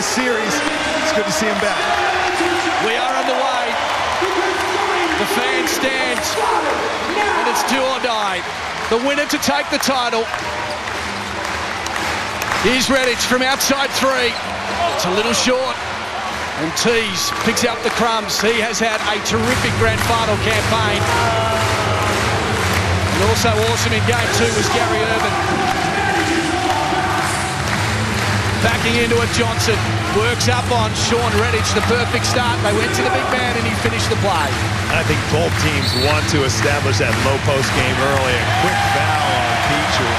a series. It's good to see him back. We are underway. The fan stands, and it's do or die. The winner to take the title. Here's Redditch from outside three. It's a little short. And Tees picks up the crumbs. He has had a terrific grand final campaign. And also awesome in game two was Gary Irvin. Backing into it, Johnson works up on Sean Redditch, the perfect start. They went to the big man and he finished the play. I think both teams want to establish that low post game early. A quick foul on Petrie.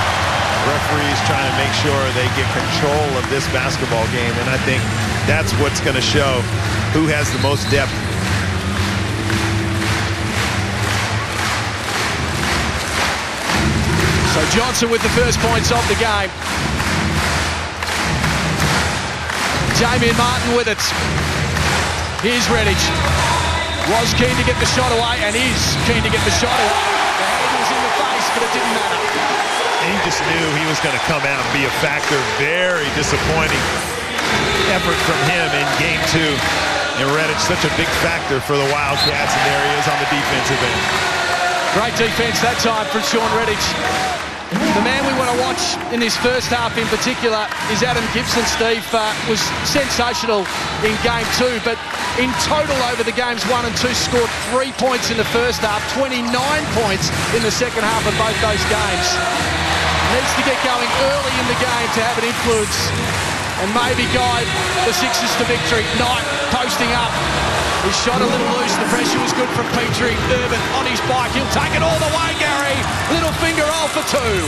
Referees trying to make sure they get control of this basketball game, and I think that's what's going to show who has the most depth. So Johnson with the first points of the game. Damian Martin with it. Here's Redditch. Was keen to get the shot away and is keen to get the shot away. The hand was in the face, but it didn't matter. He just knew he was going to come out and be a factor. Very disappointing effort from him in game two. And Redditch, such a big factor for the Wildcats, and there he is on the defensive end. Great defense that time from Sean Redditch. The man we want to watch in this first half in particular is Adam Gibson. Steve was sensational in game two, but in total over the games 1 and 2 scored 3 points in the first half, 29 points in the second half of both those games. Needs to get going early in the game to have an influence and maybe guide the Sixers to victory. Knight posting up. He shot a little loose. The pressure was good from Petrie. Irvin on his bike. He'll take it all the way, Gary. Little finger roll for two.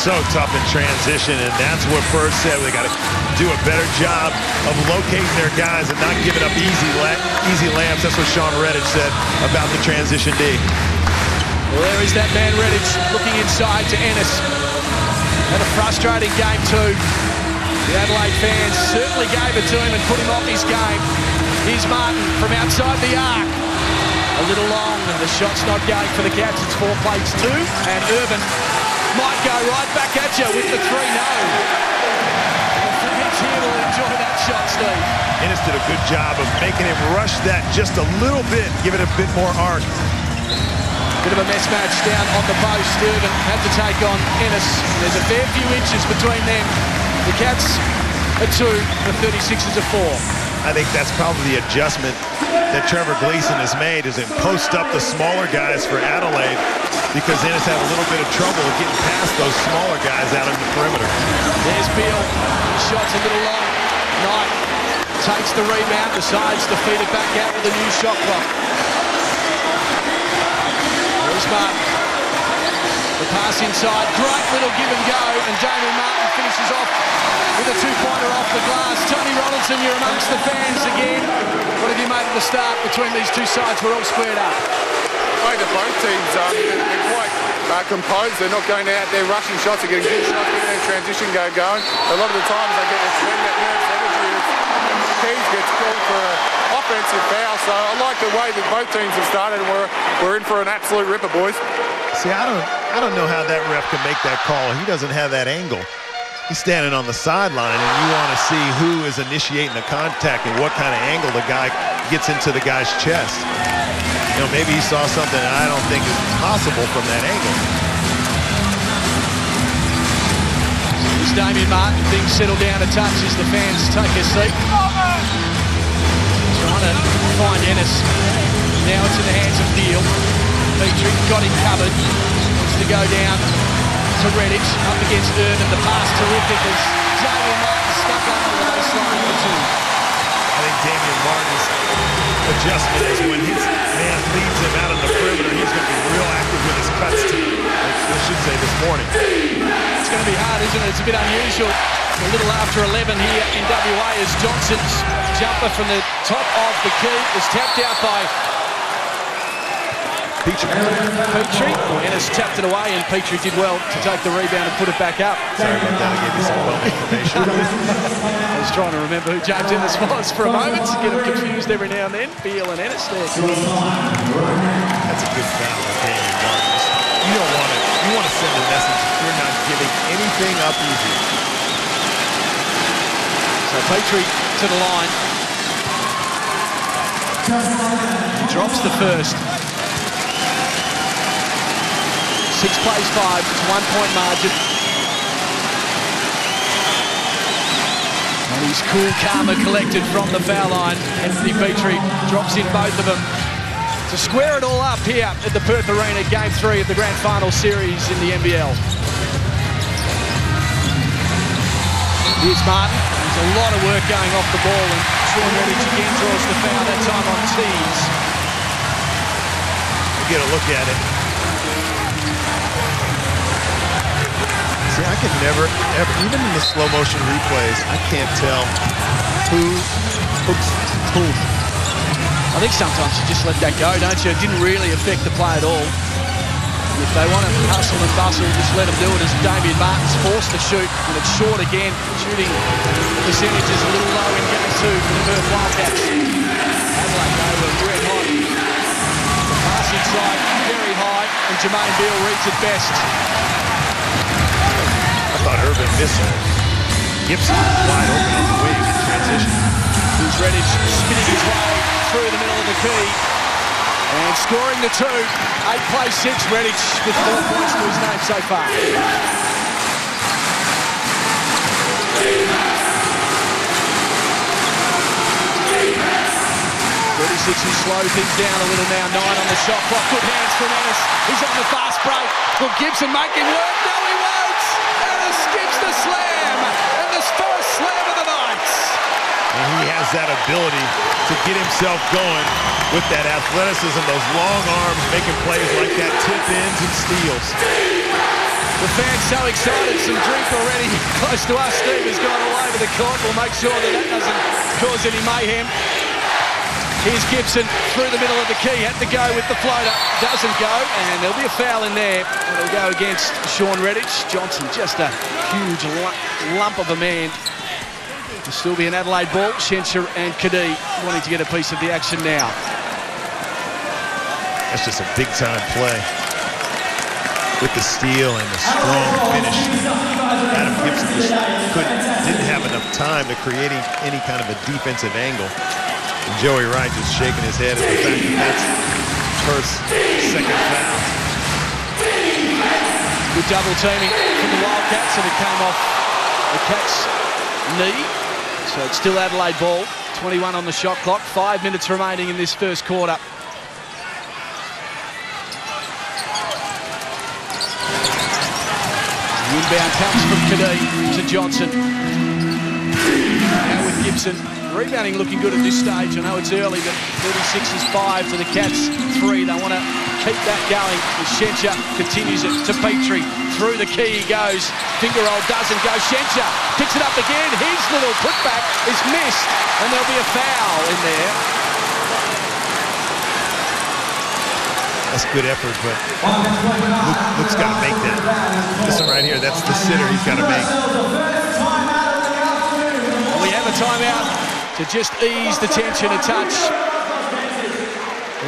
So tough in transition, and that's what Perth said. They got to do a better job of locating their guys and not giving up easy layups. That's what Sean Redditch said about the transition D. Well, there is that man Redditch looking inside to Ennis. Had a frustrating game two. The Adelaide fans certainly gave it to him and put him off his game. Here's Martin from outside the arc. A little long, and the shot's not going for the Cats. It's 4 plates 2, and Irvin might go right back at you with the 3-0. The fans here will enjoy that shot, Steve. Ennis did a good job of making him rush that just a little bit, give it a bit more arc. Bit of a mismatch down on the post. Irvin had to take on Ennis. There's a fair few inches between them. The Cats are 2, the 36ers are 4. I think that's probably the adjustment that Trevor Gleeson has made, is in post up the smaller guys for Adelaide, because Ennis had a little bit of trouble getting past those smaller guys out on the perimeter. There's Beal. His shot's a little long. Knight takes the rebound, decides to feed it back out with a new shot clock. There's Martin. The pass inside. Great little give and go, and Damian Martin finishes off with a two-pointer off the glass. Tony Ronaldson, you're amongst the fans again. What have you made of the start between these two sides? We're all squared up. I think both teams they're quite composed. They're not going out there rushing shots. They're getting good shots, getting their transition game going. A lot of the times they get that nervous energy. Keys gets called for an offensive foul. So I like the way that both teams have started, and we're in for an absolute ripper, boys. See, I don't know how that ref can make that call. He doesn't have that angle. He's standing on the sideline, and you want to see who is initiating the contact and what kind of angle the guy gets into the guy's chest. You know, maybe he saw something that I don't think is possible from that angle. As Damian Martin, things settle down a touch as the fans take a seat. Trying to find Ennis. Now it's in the hands of Beal. Petrie got him covered. Wants to go down to Redditch, up against Irvin. The pass terrific as Damian Martin stuck up to the baseline for two. I think Damian Martin's adjustment is when his man leads him out on the perimeter, he's going to be real active with his cuts team. I should say this morning. It's going to be hard, isn't it? It's a bit unusual. A little after 11 here in WA as Johnson's jumper from the top of the key is tapped out by Petrie. Ennis tapped it away, and Petrie did well to take the rebound and put it back up. Sorry about that, I gave you some wrong information. I was trying to remember who James Ennis was for a moment, to get him confused every now and then. Beal and Ennis there. That's a good foul by Damian Martin. You don't want it. You want to send a message that you're not giving anything up easy. So Petrie to the line. He drops the first. 6 plays 5. It's a 1-point margin. And he's cool, calm and collected from the foul line. Anthony Petrie drops in both of them to square it all up here at the Perth Arena, Game 3 of the Grand Final Series in the NBL. Here's Martin. There's a lot of work going off the ball, and Sean Redditch again draws the foul, that time on tees. We'll get a look at it. See, I can never, ever, even in the slow motion replays, I can't tell who hooks whom. I think sometimes you just let that go, don't you? It didn't really affect the play at all. If they want to hustle and bustle, just let them do it, as Damien Martin's forced to shoot, and it's short again. Shooting percentage is a little low in Game 2 for the Perth Wildcats. Adelaide, they were red hot. The pass inside, very high, and Jermaine Beale reads it best. I thought Urban missed it. Gibson wide open on the wing in transition. Here's Redditch spinning his way through the middle of the key. And scoring the 2. 8 plays 6. Redditch with 4 points to his name so far. 36ers slow things down a little now. 9 on the shot clock. Good hands from Ennis. He's on the fast break. Will Gibson make him work? No, he won't. Ennis skips the slam. And the first slam of the night. And he has that ability to get himself going with that athleticism, those long arms, making plays like that, tip-ins and steals. The fans so excited, some drink already close to us. Steve has gone all over the court. We'll make sure that doesn't cause any mayhem. Here's Gibson through the middle of the key, had to go with the floater, doesn't go, and there'll be a foul in there. It'll go against Sean Redditch. Johnson, just a huge lump of a man. It'll still be an Adelaide ball. Shencher and Kadee wanting to get a piece of the action now. That's just a big-time play with the steal and the strong finish. Adam Gibson just didn't have enough time to create any kind of a defensive angle. And Joey Wright just shaking his head at the fact that that's Perth's second foul. Good double teaming from the Wildcats, and it came off the Cats' knee. So it's still Adelaide ball. 21 on the shot clock. 5 minutes remaining in this first quarter. The inbound comes from Kadee to Johnson. Now with Gibson. Rebounding looking good at this stage. I know it's early, but 36ers 5 to the Cats 3. They want to keep that going. As Shencher continues it to Petrie. Through the key he goes. Finger roll doesn't go. Shencher picks it up again. His little putback is missed, and there'll be a foul in there. That's good effort, but Luke's got to make that. This one right here, that's the sitter he's got to make. We have a timeout to just ease the tension a touch.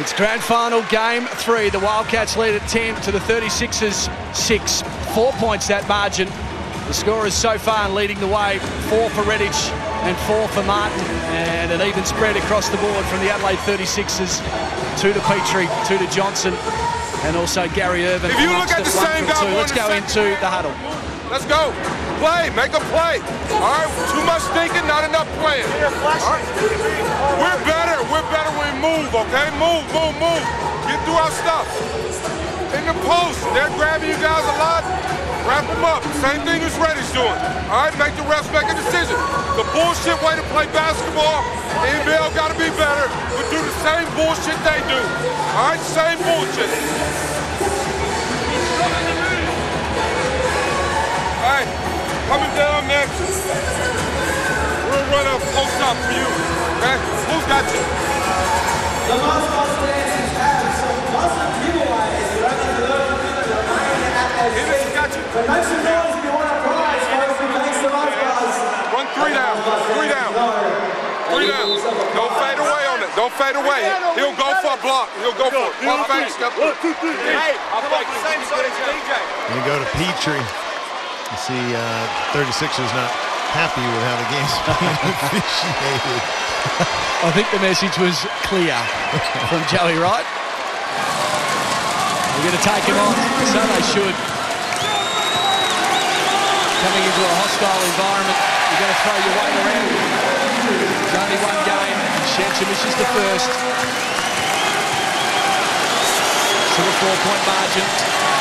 It's grand final Game 3. The Wildcats lead at 10 to the 36ers 6. 4 points that margin. The scorers so far leading the way. 4 for Redditch and 4 for Martin. And an even spread across the board from the Adelaide 36ers. 2 to Petrie, 2 to Johnson, and also Gary Irvin. If you look at the same guy, let's go into the huddle. Let's go. Play. Make a play. All right. Too much thinking, not enough playing. All right. We're better. We're better when we move, okay? Move. Get through our stuff. In the post, they're grabbing you guys a lot. Wrap them up. Same thing as Redditch doing. All right, make the refs make a decision. The bullshit way to play basketball, the NBL got to be better, but do the same bullshit they do. All right, same bullshit. All right, coming down next. We'll run a post-up for you, okay? Who's got you? The mascot stands have some awesome giveaways. You don't need to learn to do them. Henderson got you. But make some noise if you want a prize, folks. We thanks the mascots. Run 3 down. 3 down. 3 down. Don't fade away on it. Don't fade away. He'll go for a block. He'll go for it. One fade, step up. Hey, I'll fake the same side as DJ. And you go to Petrie. You see 36ers not happy with how the game's being officiated. I think the message was clear from Joey Wright. We're going to take him on, so they should. Coming into a hostile environment, you're going to throw your weight around. There's only one game. Shencher misses the first. To a 4-point margin.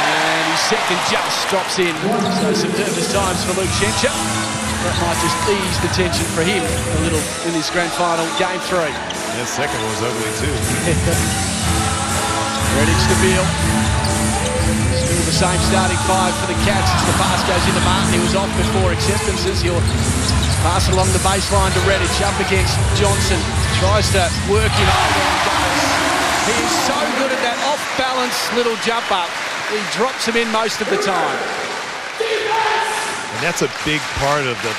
And his second just drops in. So some nervous times for Luke Shencher. That might just ease the tension for him a little in this grand final, game 3. That second one was ugly too. Redditch to Beal. Still the same starting 5 for the Cats as the pass goes into Martin. He was off before acceptances. He'll pass along the baseline to Redditch up against Johnson. Tries to work him over and goes. He is so good at that off-balance little jump up. He drops him in most of the time. And that's a big part of the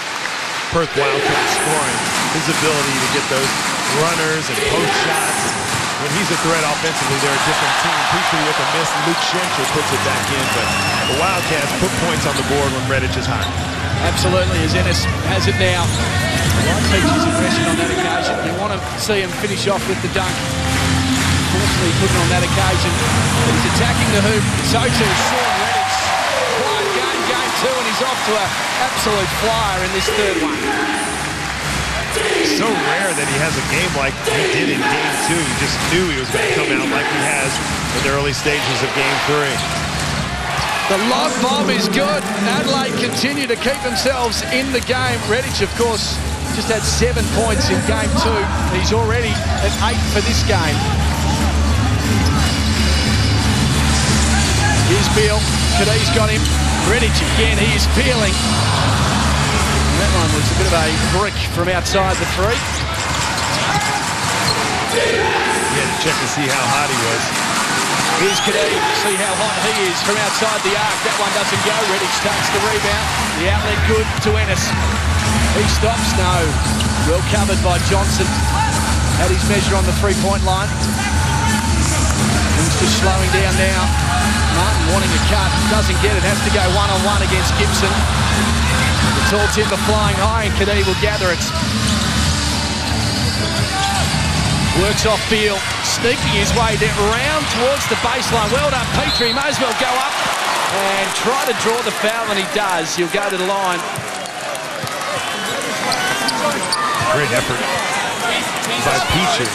Perth Wildcats scoring. His ability to get those runners and post shots. When he's a threat offensively, they're a different team. Petrie with a miss, Luke Shencher puts it back in, but the Wildcats put points on the board when Redditch is hot. Absolutely, as Ennis has it now. I like Petrie's aggression on that occasion. You want to see him finish off with the dunk. Unfortunately, he couldn't on that occasion. But he's attacking the hoop. So too, Sean Redditch. Quiet game, game 2, and he's off to an absolute flyer in this third one. So rare that he has a game like he did in game 2. He just knew he was going to come out like he has in the early stages of game 3. The love bomb is good. Adelaide continue to keep themselves in the game. Redditch, of course, just had 7 points in game 2. He's already at 8 for this game. Here's Beal. Kadee's got him. Redditch again. He is peeling. That one was a bit of a brick from outside the 3. Yeah, to check to see how hot he was. Here's Kadee. See how hot he is from outside the arc. That one doesn't go. Redditch takes the rebound. The outlet good to Ennis. He stops. No. Well covered by Johnson. Had his measure on the 3-point line. He's just slowing down now. Martin wanting a cut. Doesn't get it. Has to go one-on-one against Gibson. The tall timber flying high, and Kadee will gather it. Works off Beal, sneaking his way down, round towards the baseline. Well done, Petrie. May as well go up and try to draw the foul, and he does. He'll go to the line. Great effort by Petrie.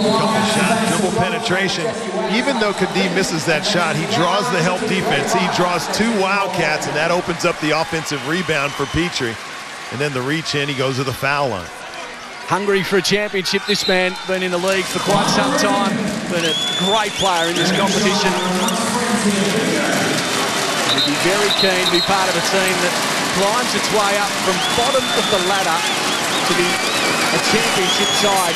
Couple shot, dribble penetration. Even though Kadee misses that shot, he draws the help defense. He draws 2 Wildcats, and that opens up the offensive rebound for Petrie. And then the reach in, he goes to the foul line. Hungry for a championship, this man. Been in the league for quite some time. Been a great player in this competition. He'd be very keen to be part of a team that climbs its way up from bottom of the ladder to be a championship side.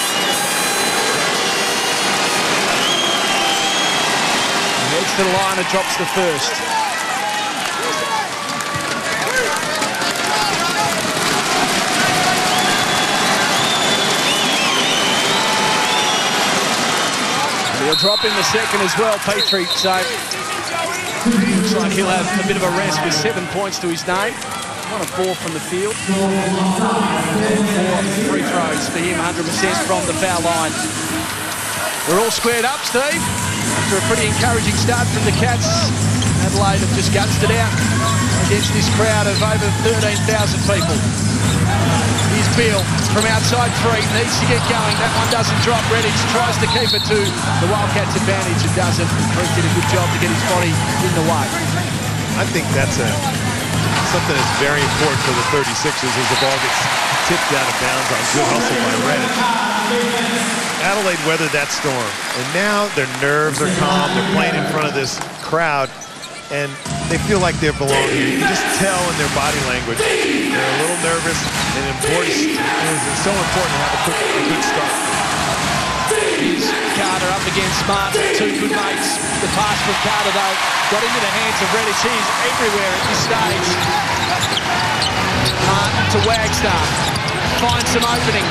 He heads to the line and drops the first. He'll drop in the second as well, Petrie. So looks like he'll have a bit of a rest with 7 points to his name. 1 of 4 from the field. 4 free throws for him, 100% from the foul line. We're all squared up, Steve. After a pretty encouraging start from the Cats, Adelaide have just gutsed it out against this crowd of over 13,000 people. Here's Beal from outside 3, needs to get going. That one doesn't drop. Redditch tries to keep it to the Wildcats' advantage and doesn't. Creek did a good job to get his body in the way. I think that's something that's very important for the 36ers as the ball gets tipped out of bounds on good hustle by Redditch. Adelaide weathered that storm, and now their nerves are calm. They're playing in front of this crowd, and they feel like they belong here. You can just tell in their body language. They're a little nervous, and it's so important to have a good start. Here's Carter up against Martin, 2 good mates. The pass from Carter, though, got into the hands of Redditch. He's everywhere at this stage. Martin to Wagstaff, finds some opening.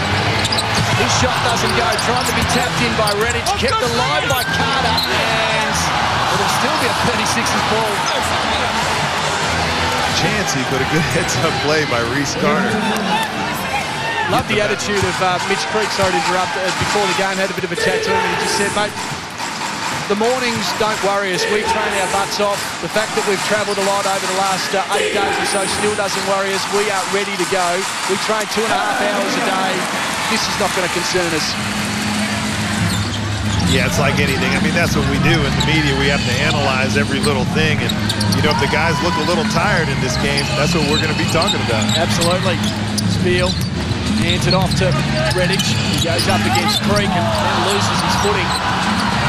His shot doesn't go, trying to be tapped in by Redditch, kept alive by Carter, and it'll still be a 36ers ball. chancy, but a good heads-up play by Reese Carter. Love the attitude of Mitch Creek. Sorry to interrupt. Before the game, had a bit of a chat to him, and he just said, mate, the mornings don't worry us. We train our butts off. The fact that we've travelled a lot over the last 8 days or so still doesn't worry us. We are ready to go. We train 2.5 hours a day. This is not going to concern us. Yeah, it's like anything. I mean, that's what we do in the media. We have to analyze every little thing. And, you know, if the guys look a little tired in this game, that's what we're going to be talking about. Absolutely. Spiel hands it off to Redditch. He goes up against Creek and loses his footing.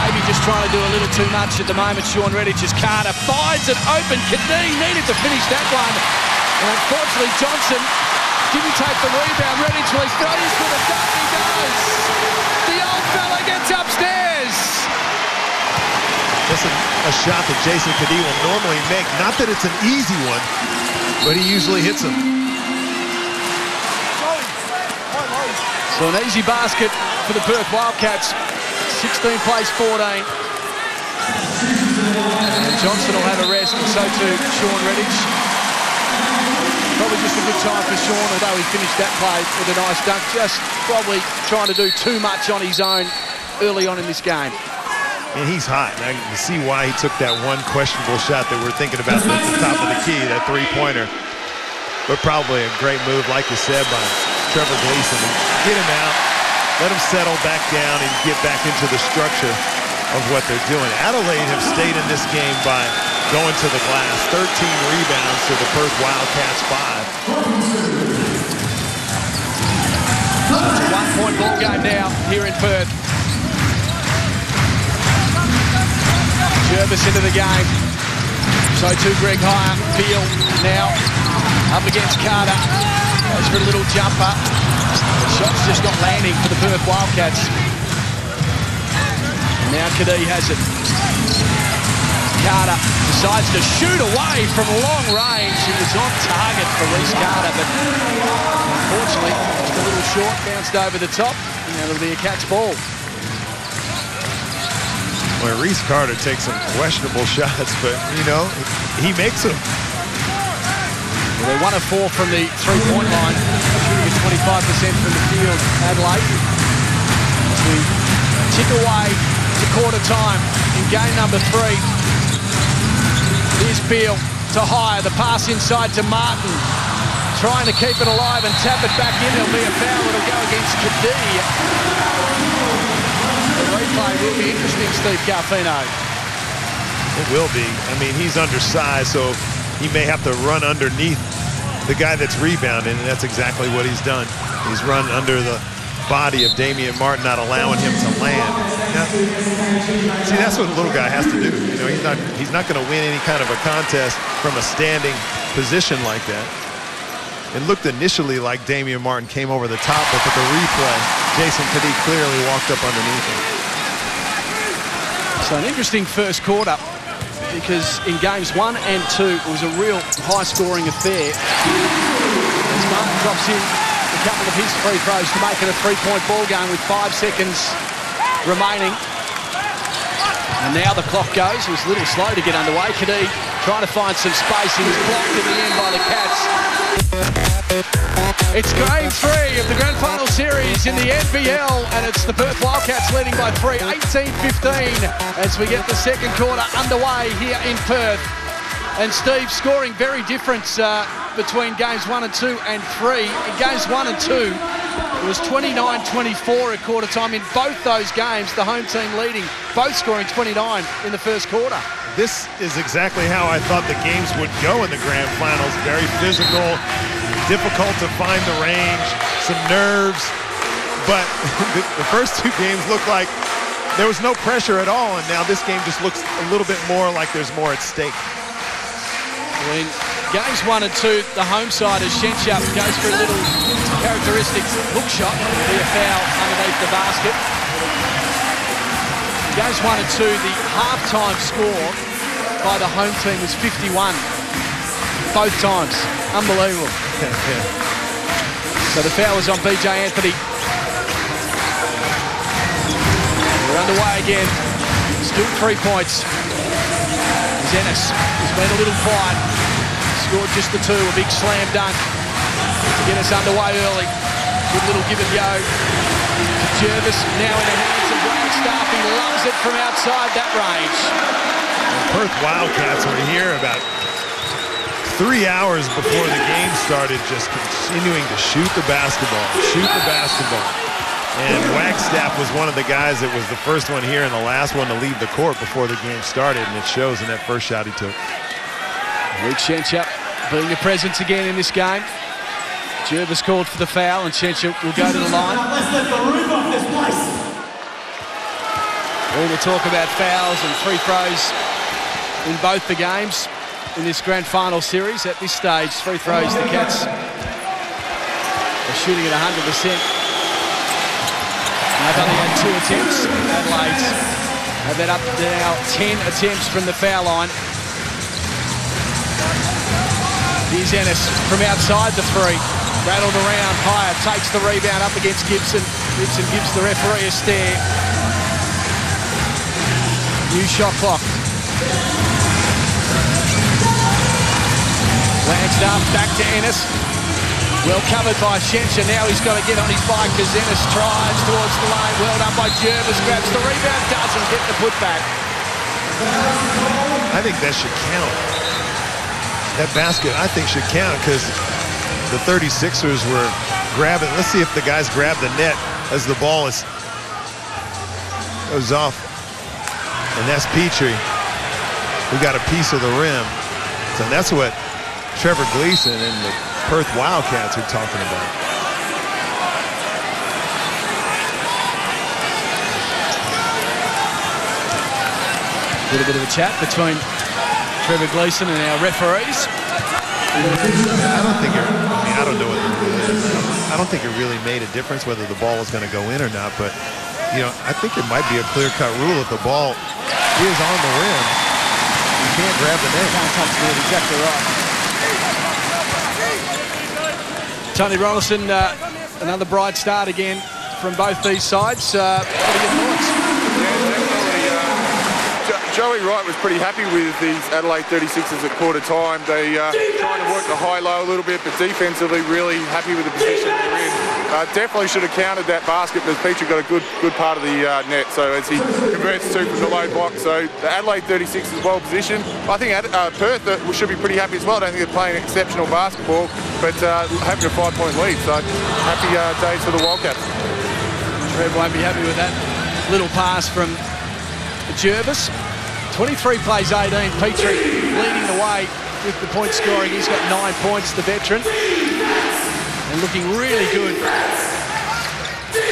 Maybe just trying to do a little too much at the moment. Sean Redditch as Carter finds it open. Kadee needed to finish that one. And unfortunately, Johnson didn't take the rebound. Redditch will throws with a dunk. He does. The old fella gets upstairs. This is a shot that Jason Kadee will normally make. Not that it's an easy one, but he usually hits them. So an easy basket for the Perth Wildcats. 16 plays 14. And Johnson will have a rest, and so too Sean Redditch. Probably just a good time for Sean, although he finished that play with a nice dunk. Just probably trying to do too much on his own early on in this game. And he's hot. And I can see why he took that one questionable shot that we're thinking about at the top of the key, that three-pointer. But probably a great move, like you said, by Trevor Gleason. Get him out, let him settle back down and get back into the structure of what they're doing. Adelaide have stayed in this game by going to the glass. 13 rebounds to the Perth Wildcats 5. So it's a one-point ball game now here in Perth. Jervis into the game. So too Greg Hire. Beal now up against Carter. Goes for a little jumper. The shot's just not landing for the Perth Wildcats. And now Kadee has it. Carter decides to shoot away from long range. It was on target for Reese Carter, but unfortunately just a little short, bounced over the top, and now it'll be a Cats ball. Well, Reese Carter takes some questionable shots, but, you know, he makes them. Well, they're 1 of 4 from the three-point line, shooting at 25% from the field, Adelaide. As we tick away to quarter time in game number 3. Here's Beal to Hire, the pass inside to Martin. Trying to keep it alive and tap it back in. There'll be a foul. It'll go against Kadee. The replay will be interesting, Steve Garfino. It will be. I mean, he's undersized, so he may have to run underneath the guy that's rebounding, and that's exactly what he's done. He's run under the body of Damian Martin, not allowing him to land. Now, see, that's what a little guy has to do. You know, he's not going to win any kind of a contest from a standing position like that. It looked initially like Damian Martin came over the top, but with the replay, Jason Kadee clearly walked up underneath him. So an interesting first quarter, because in games 1 and 2, it was a real high-scoring affair. As Martin drops in a couple of his free throws to make it a three-point ball game with 5 seconds remaining. And now the clock goes. It was a little slow to get underway. Kadee trying to find some space. He was blocked at the end by the Cats. It's game 3 of the grand final series in the NBL, and it's the Perth Wildcats leading by 3, 18-15, as we get the second quarter underway here in Perth. And Steve, scoring very different between games 1 and 2 and 3. In games 1 and 2, it was 29-24 at quarter time. In both those games, the home team leading, both scoring 29 in the first quarter. This is exactly how I thought the games would go in the grand finals. Very physical, difficult to find the range, some nerves. But the first 2 games looked like there was no pressure at all, and now this game just looks a little bit more like there's more at stake. In games 1 and 2, the home side as Shenchap goes for a little characteristic hook shot. It'll be a foul underneath the basket. In games 1 and 2, the halftime score by the home team was 51. Both times. Unbelievable. So the foul was on BJ Anthony. We're underway again. Still 3 points. Ennis has been a little quiet. scored just the 2, a big slam dunk to get us underway early. Good little give and go. Jervis now in the hands of Wagstaff. He loves it from outside that range. The Perth Wildcats were here about 3 hours before the game started, just continuing to shoot the basketball. And Wagstaff was one of the guys that was the first one here and the last one to leave the court before the game started, and it shows in that first shot he took. Luke Shencher being a presence again in this game. Jervis called for the foul, and Shencher will go to the line. Let's let the roof off this place. All the talk about fouls and free throws in both the games in this grand final series. At this stage, free throws, the Cats are shooting at 100%. They've only had 2 attempts. Adelaide have that up to now 10 attempts from the foul line. Here's Ennis from outside the 3. Rattled around, Higher takes the rebound up against Gibson. Gibson gives the referee a stare. New shot clock. Wagstaff back to Ennis. Well covered by Shencher. Now he's got to get on his bike as Ennis tries towards the lane. Well done by Jervis. Grabs the rebound, doesn't get the putback. I think that should count. That basket, I think, should count because the 36ers were grabbing. Let's see if the guys grab the net as the ball goes off. And that's Petrie, who got a piece of the rim. So that's what Trevor Gleason and the Perth Wildcats are talking about. A little bit of a chat between Trevor Gleason and our referees. I don't think I don't know what it is. I don't think it really made a difference whether the ball was going to go in or not, but you know, I think it might be a clear-cut rule if the ball is on the rim, you can't grab the net. Can't touch the net, exactly right. Tony Ronaldson, another bright start again from both these sides. What are your thoughts? Joey Wright was pretty happy with these Adelaide 36ers at quarter time. They trying to work the high-low a little bit, but defensively really happy with the position they're in. Definitely should have counted that basket, but Petrie got a good part of the net, so as he converts 2 from the low block. So the Adelaide 36 is well positioned. I think Perth should be pretty happy as well. I don't think they're playing exceptional basketball, but having a 5-point lead, so happy days for the Wildcats. Trev won't be happy with that little pass from Jervis. 23 plays 18. Petrie leading the way with the point scoring. He's got 9 points, the veteran. And looking really good.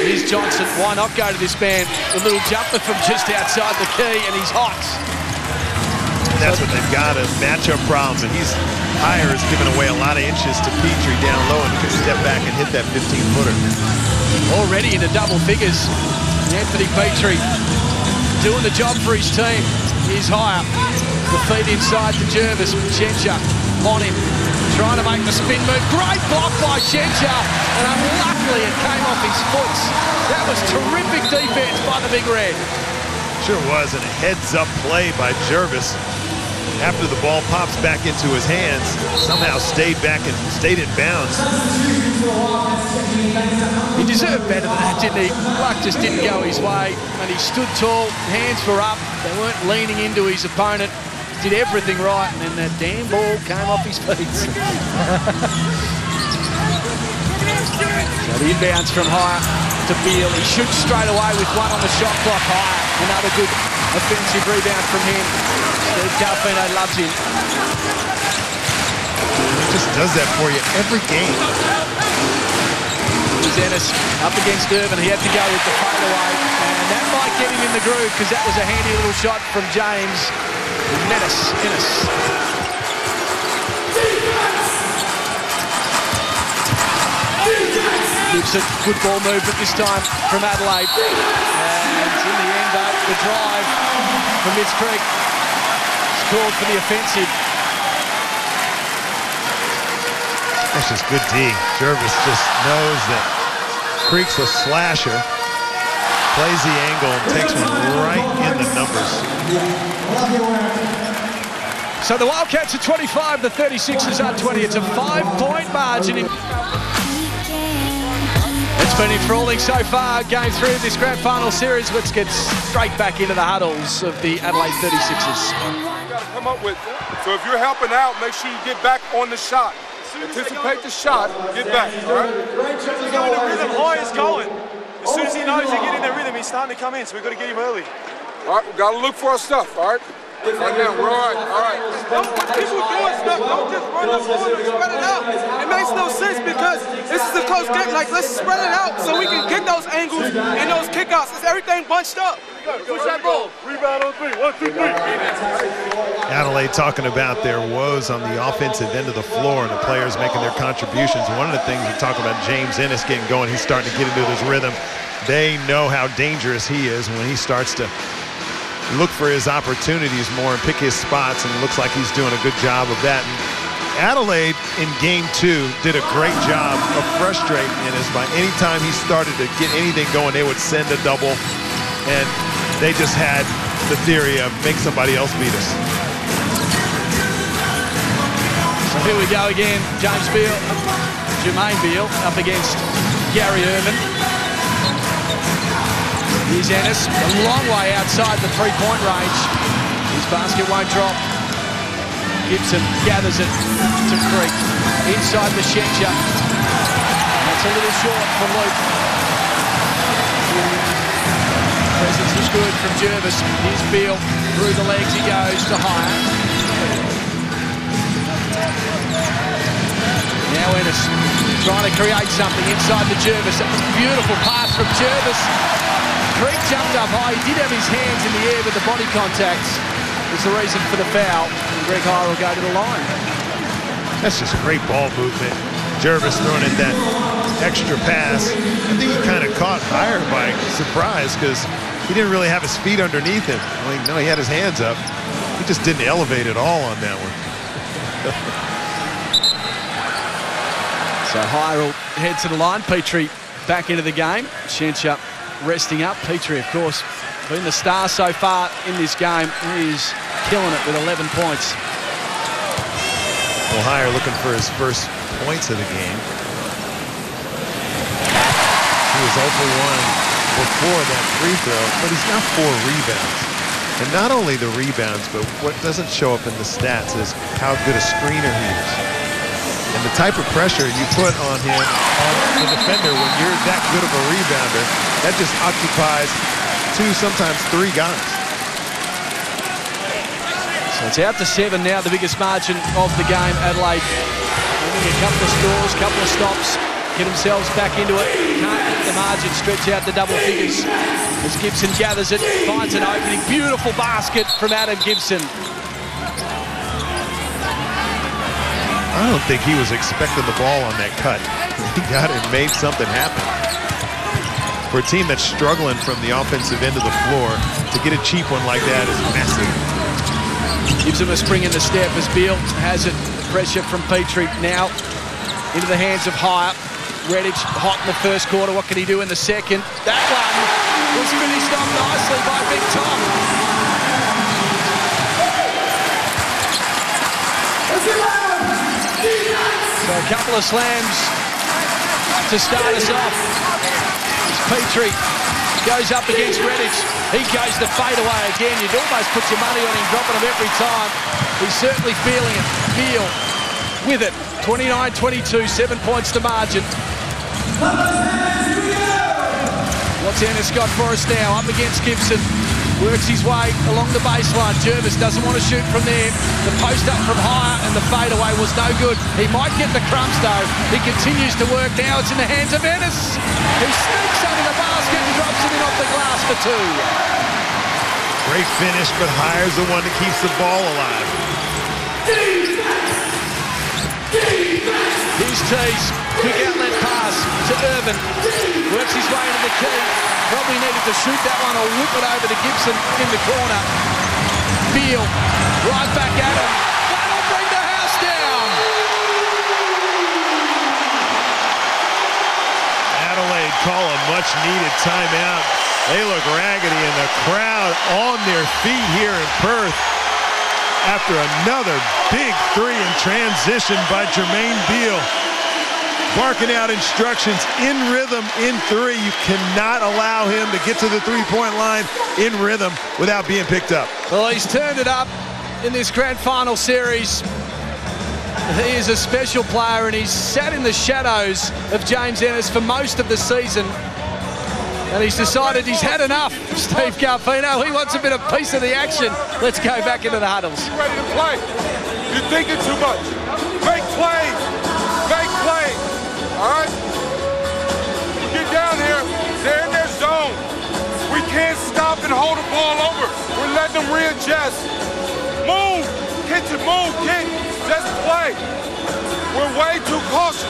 Here's Johnson. Why not go to this man? A little jumper from just outside the key, and he's hot. That's what they've got, a matchup problem. And Higher is giving away a lot of inches to Petrie down low, and he can step back and hit that 15-footer. Already into double figures. Anthony Petrie doing the job for his team. He's Higher. The feed inside to Jervis. Shencher on him. Trying to make the spin move. Great block by Shencher. And unluckily it came off his foot. That was terrific defense by the Big Red. Sure was, and a heads-up play by Jervis. After the ball pops back into his hands, somehow stayed in bounds. He deserved better than that, didn't he? Luck just didn't go his way, and he stood tall, hands were up, they weren't leaning into his opponent, did everything right, and then that damn ball came off his feet. So the inbounds from Higher to Beal. He shoots straight away with 1 on the shot clock. Higher, another good offensive rebound from him. Steve Calfino loves him. He just does that for you every game. Ennis up against Irvin. He had to go with the fadeaway, and that might get him in the groove because that was a handy little shot from James. Ennis. Gibson, good ball movement this time from Adelaide. And in the end, though, the drive from Mitch Creek is called for the offensive. That's just good D. Jervis just knows that Creek's a slasher, plays the angle, and takes one right in the numbers. So the Wildcats are 25, the 36ers are 20. It's a 5-point margin. It's been enthralling so far, game 3 of this grand final series. Let's get straight back into the huddles of the Adelaide 36ers. You got to come up with, so if you're helping out, make sure you get back on the shot. Anticipate the shot, get back, all right? He's going to rhythm, high is going. As soon as he knows you get in the rhythm, he's starting to come in, so we've got to get him early. All right, we got to look for our stuff, all right? Right now, we're all right. Don't put people doing stuff. Don't just run the ball and spread it out. It makes no sense because this is a close game. Like, let's spread it out so we can get those angles and those kickouts. It's everything bunched up. Push that ball. Rebound on 3. 1, 2, 3. Adelaide talking about their woes on the offensive end of the floor and the players making their contributions. One of the things we talk about, James Ennis getting going, he's starting to get into his rhythm. They know how dangerous he is when he starts to look for his opportunities more and pick his spots, and it looks like he's doing a good job of that. And Adelaide in game 2 did a great job of frustrating Ennis. By any time he started to get anything going, they would send a double, and they just had the theory of make somebody else beat us. So here we go again. Jermaine Beal up against Gary Irvin. Here's Ennis, a long way outside the three-point range. His basket won't drop. Gibson gathers it to Creek. Inside the Shencha. That's a little short from Luke. Presence was good from Jervis. Here's Beal. Through the legs he goes to Hire. Now Ennis trying to create something inside the Jervis. A beautiful pass from Jervis. Creek jumped up high. He did have his hands in the air, but the body contact was the reason for the foul. And Greg Hire will go to the line. That's just a great ball movement. Jervis throwing in that extra pass. I think he kind of caught Hire by surprise because he didn't really have his feet underneath him. I mean, no, he had his hands up. He just didn't elevate at all on that one. So Hire will head to the line. Petrie back into the game. Shencha resting up. Petrie, of course, been the star so far in this game. He's killing it with 11 points. Well, Hire looking for his first points of the game. He was 0 for 1 before that free throw, but he's got 4 rebounds. And not only the rebounds, but what doesn't show up in the stats is how good a screener he is. And the type of pressure you put on him, on the defender, when you're that good of a rebounder, that just occupies 2, sometimes 3 guys. So it's out to 7 now, the biggest margin of the game. Adelaide winning a couple of scores, couple of stops, get themselves back into it. Can't get the margin stretch out to double figures as Gibson gathers it, finds an opening. Beautiful basket from Adam Gibson. I don't think he was expecting the ball on that cut. He got it and made something happen. For a team that's struggling from the offensive end of the floor, to get a cheap one like that is massive. Gibson must spring in the step as Beal has it. Pressure from Petrie now into the hands of Hire. Redditch hot in the first quarter. What can he do in the second? That one was finished off nicely by Big Tom. So a couple of slams to start us off. Petrie goes up against Redditch. He goes the fadeaway again. You'd almost put your money on him dropping him every time. He's certainly feeling it. Beal with it. 29-22, 7 points to margin. What's Ennis got for us now? Up against Gibson. Works his way along the baseline. Jervis doesn't want to shoot from there. The post up from Hire and the fadeaway was no good. He might get the crumbs though. He continues to work now. It's in the hands of Ennis. He sneaks under the basket and drops it in off the glass for 2. Great finish, but Hire's the one that keeps the ball alive. Here's Tees. Quick outlet pass to Irvin. Works his way into the key. Probably needed to shoot that one or whip it over to Gibson in the corner. Beal right back at him. That'll bring the house down. Adelaide call a much-needed timeout. They look raggedy, and the crowd on their feet here in Perth. after another big three in transition by Jermaine Beal. Barking out instructions in rhythm in three. You cannot allow him to get to the three-point line in rhythm without being picked up. Well, he's turned it up in this grand final series. He is a special player, and he's sat in the shadows of James Ennis for most of the season. And he's decided he's had enough. Steve Garfino, he wants a bit of piece of the action. Let's go back into the huddles. You ready to play? You're thinking too much. Make plays. Make plays. All right? Get down here. They're in their zone. We can't stop and hold the ball over. We're letting them readjust. Move. Kids, move, kid. Just play. We're way too cautious.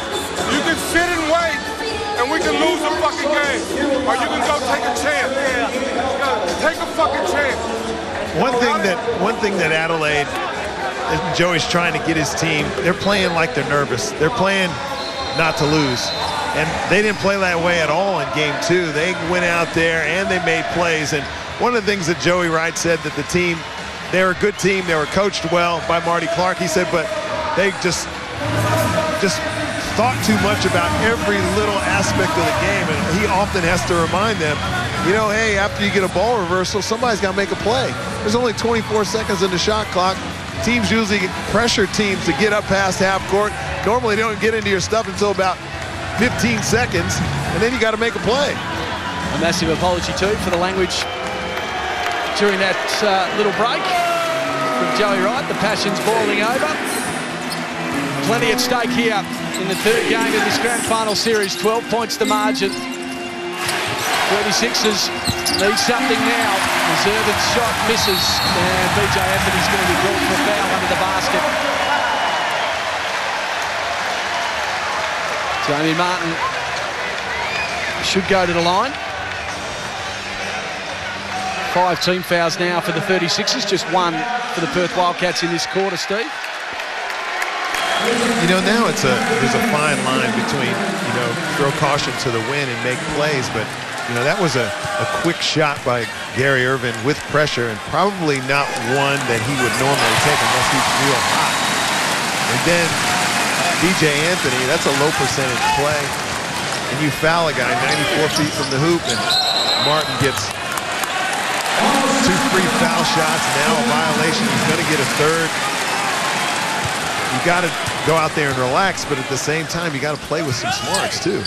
You can sit and wait, and we can lose a fucking game. Or you can go take a chance. Take a fucking chance. One thing that Adelaide, and Joey's trying to get his team, they're playing like they're nervous. They're playing not to lose. And they didn't play that way at all in game two. They went out there and they made plays. And one of the things that Joey Wright said, that the team, they're a good team. They were coached well by Marty Clark. He said, but they just thought too much about every little aspect of the game. And he often has to remind them, you know, hey, after you get a ball reversal, somebody's got to make a play. There's only 24 seconds in the shot clock. Teams usually pressure teams to get up past half court. Normally they don't get into your stuff until about 15 seconds, and then you got to make a play. A massive apology too for the language during that little break from Joey Wright. The passion's boiling over. Plenty at stake here in the third game of this grand final series. 12 points the margin. 36ers need something now. Zervin's shot misses, and BJ Anthony's going to be brought for a foul under the basket. Jamie Martin should go to the line. 5 team fouls now for the 36ers, just 1 for the Perth Wildcats in this quarter, Steve. You know, now there's a fine line between, you know, throw caution to the wind and make plays, but, you know, that was a quick shot by Gary Irvin with pressure, and probably not one that he would normally take unless he's real hot. And then BJ Anthony, that's a low percentage play, and you foul a guy 94 feet from the hoop, and Martin gets 2 free foul shots, now a violation. He's going to get a third. You got to go out there and relax, but at the same time, you got to play with some smarts too.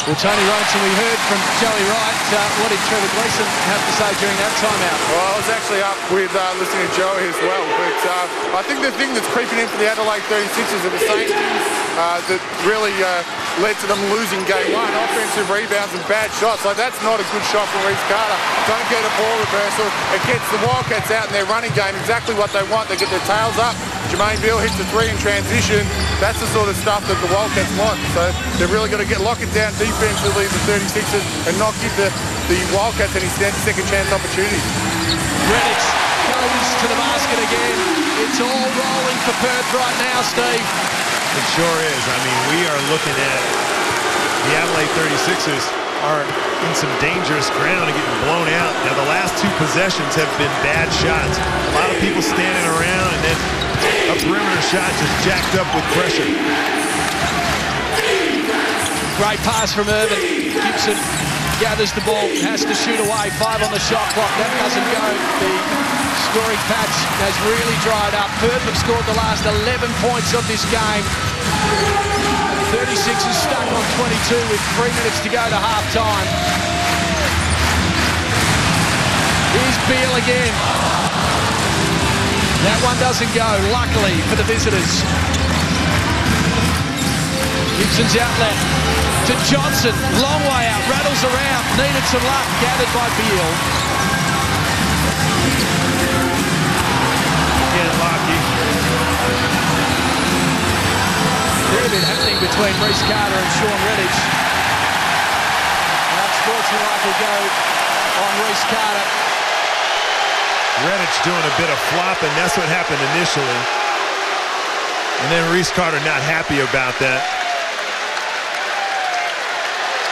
Well, Tony Robertson, we heard from Joey Wright. What did Trevor Gleeson have to say during that timeout? Well, I was actually up with listening to Joey as well, but I think the thing that's creeping in for the Adelaide 36ers are the same things that really led to them losing game one. Offensive rebounds and bad shots. Like, that's not a good shot from Reece Carter. Don't get a ball reversal. It gets the Wildcats out in their running game exactly what they want. They get their tails up. Jermaine Beal hits the 3 in transition. That's the sort of stuff that the Wildcats want. So they're really going to lock it down defensively, the 36ers, and not give the Wildcats any second chance opportunities. Redditch goes to the basket again. It's all rolling for Perth right now, Steve. It sure is. I mean, we are looking at the Adelaide 36ers are in some dangerous ground and getting blown out. Now, the last 2 possessions have been bad shots. A lot of people standing around, and then a perimeter shot just jacked up with pressure. Great pass from Irvin. Gibson gathers the ball, has to shoot away. 5 on the shot clock. That doesn't go. The scoring patch has really dried up. Perth have scored the last 11 points of this game. 36ers stuck on 22 with 3 minutes to go to half-time. Here's Beal again. That one doesn't go, luckily, for the visitors. Gibson's outlet to Johnson. Long way out, rattles around. Needed some luck, gathered by Beal. Getting lucky. Fair bit happening between Reece Carter and Sean Redditch. And unsportsmanlike will go on Reece Carter. Redditch doing a bit of flopping. That's what happened initially. And then Reece Carter not happy about that.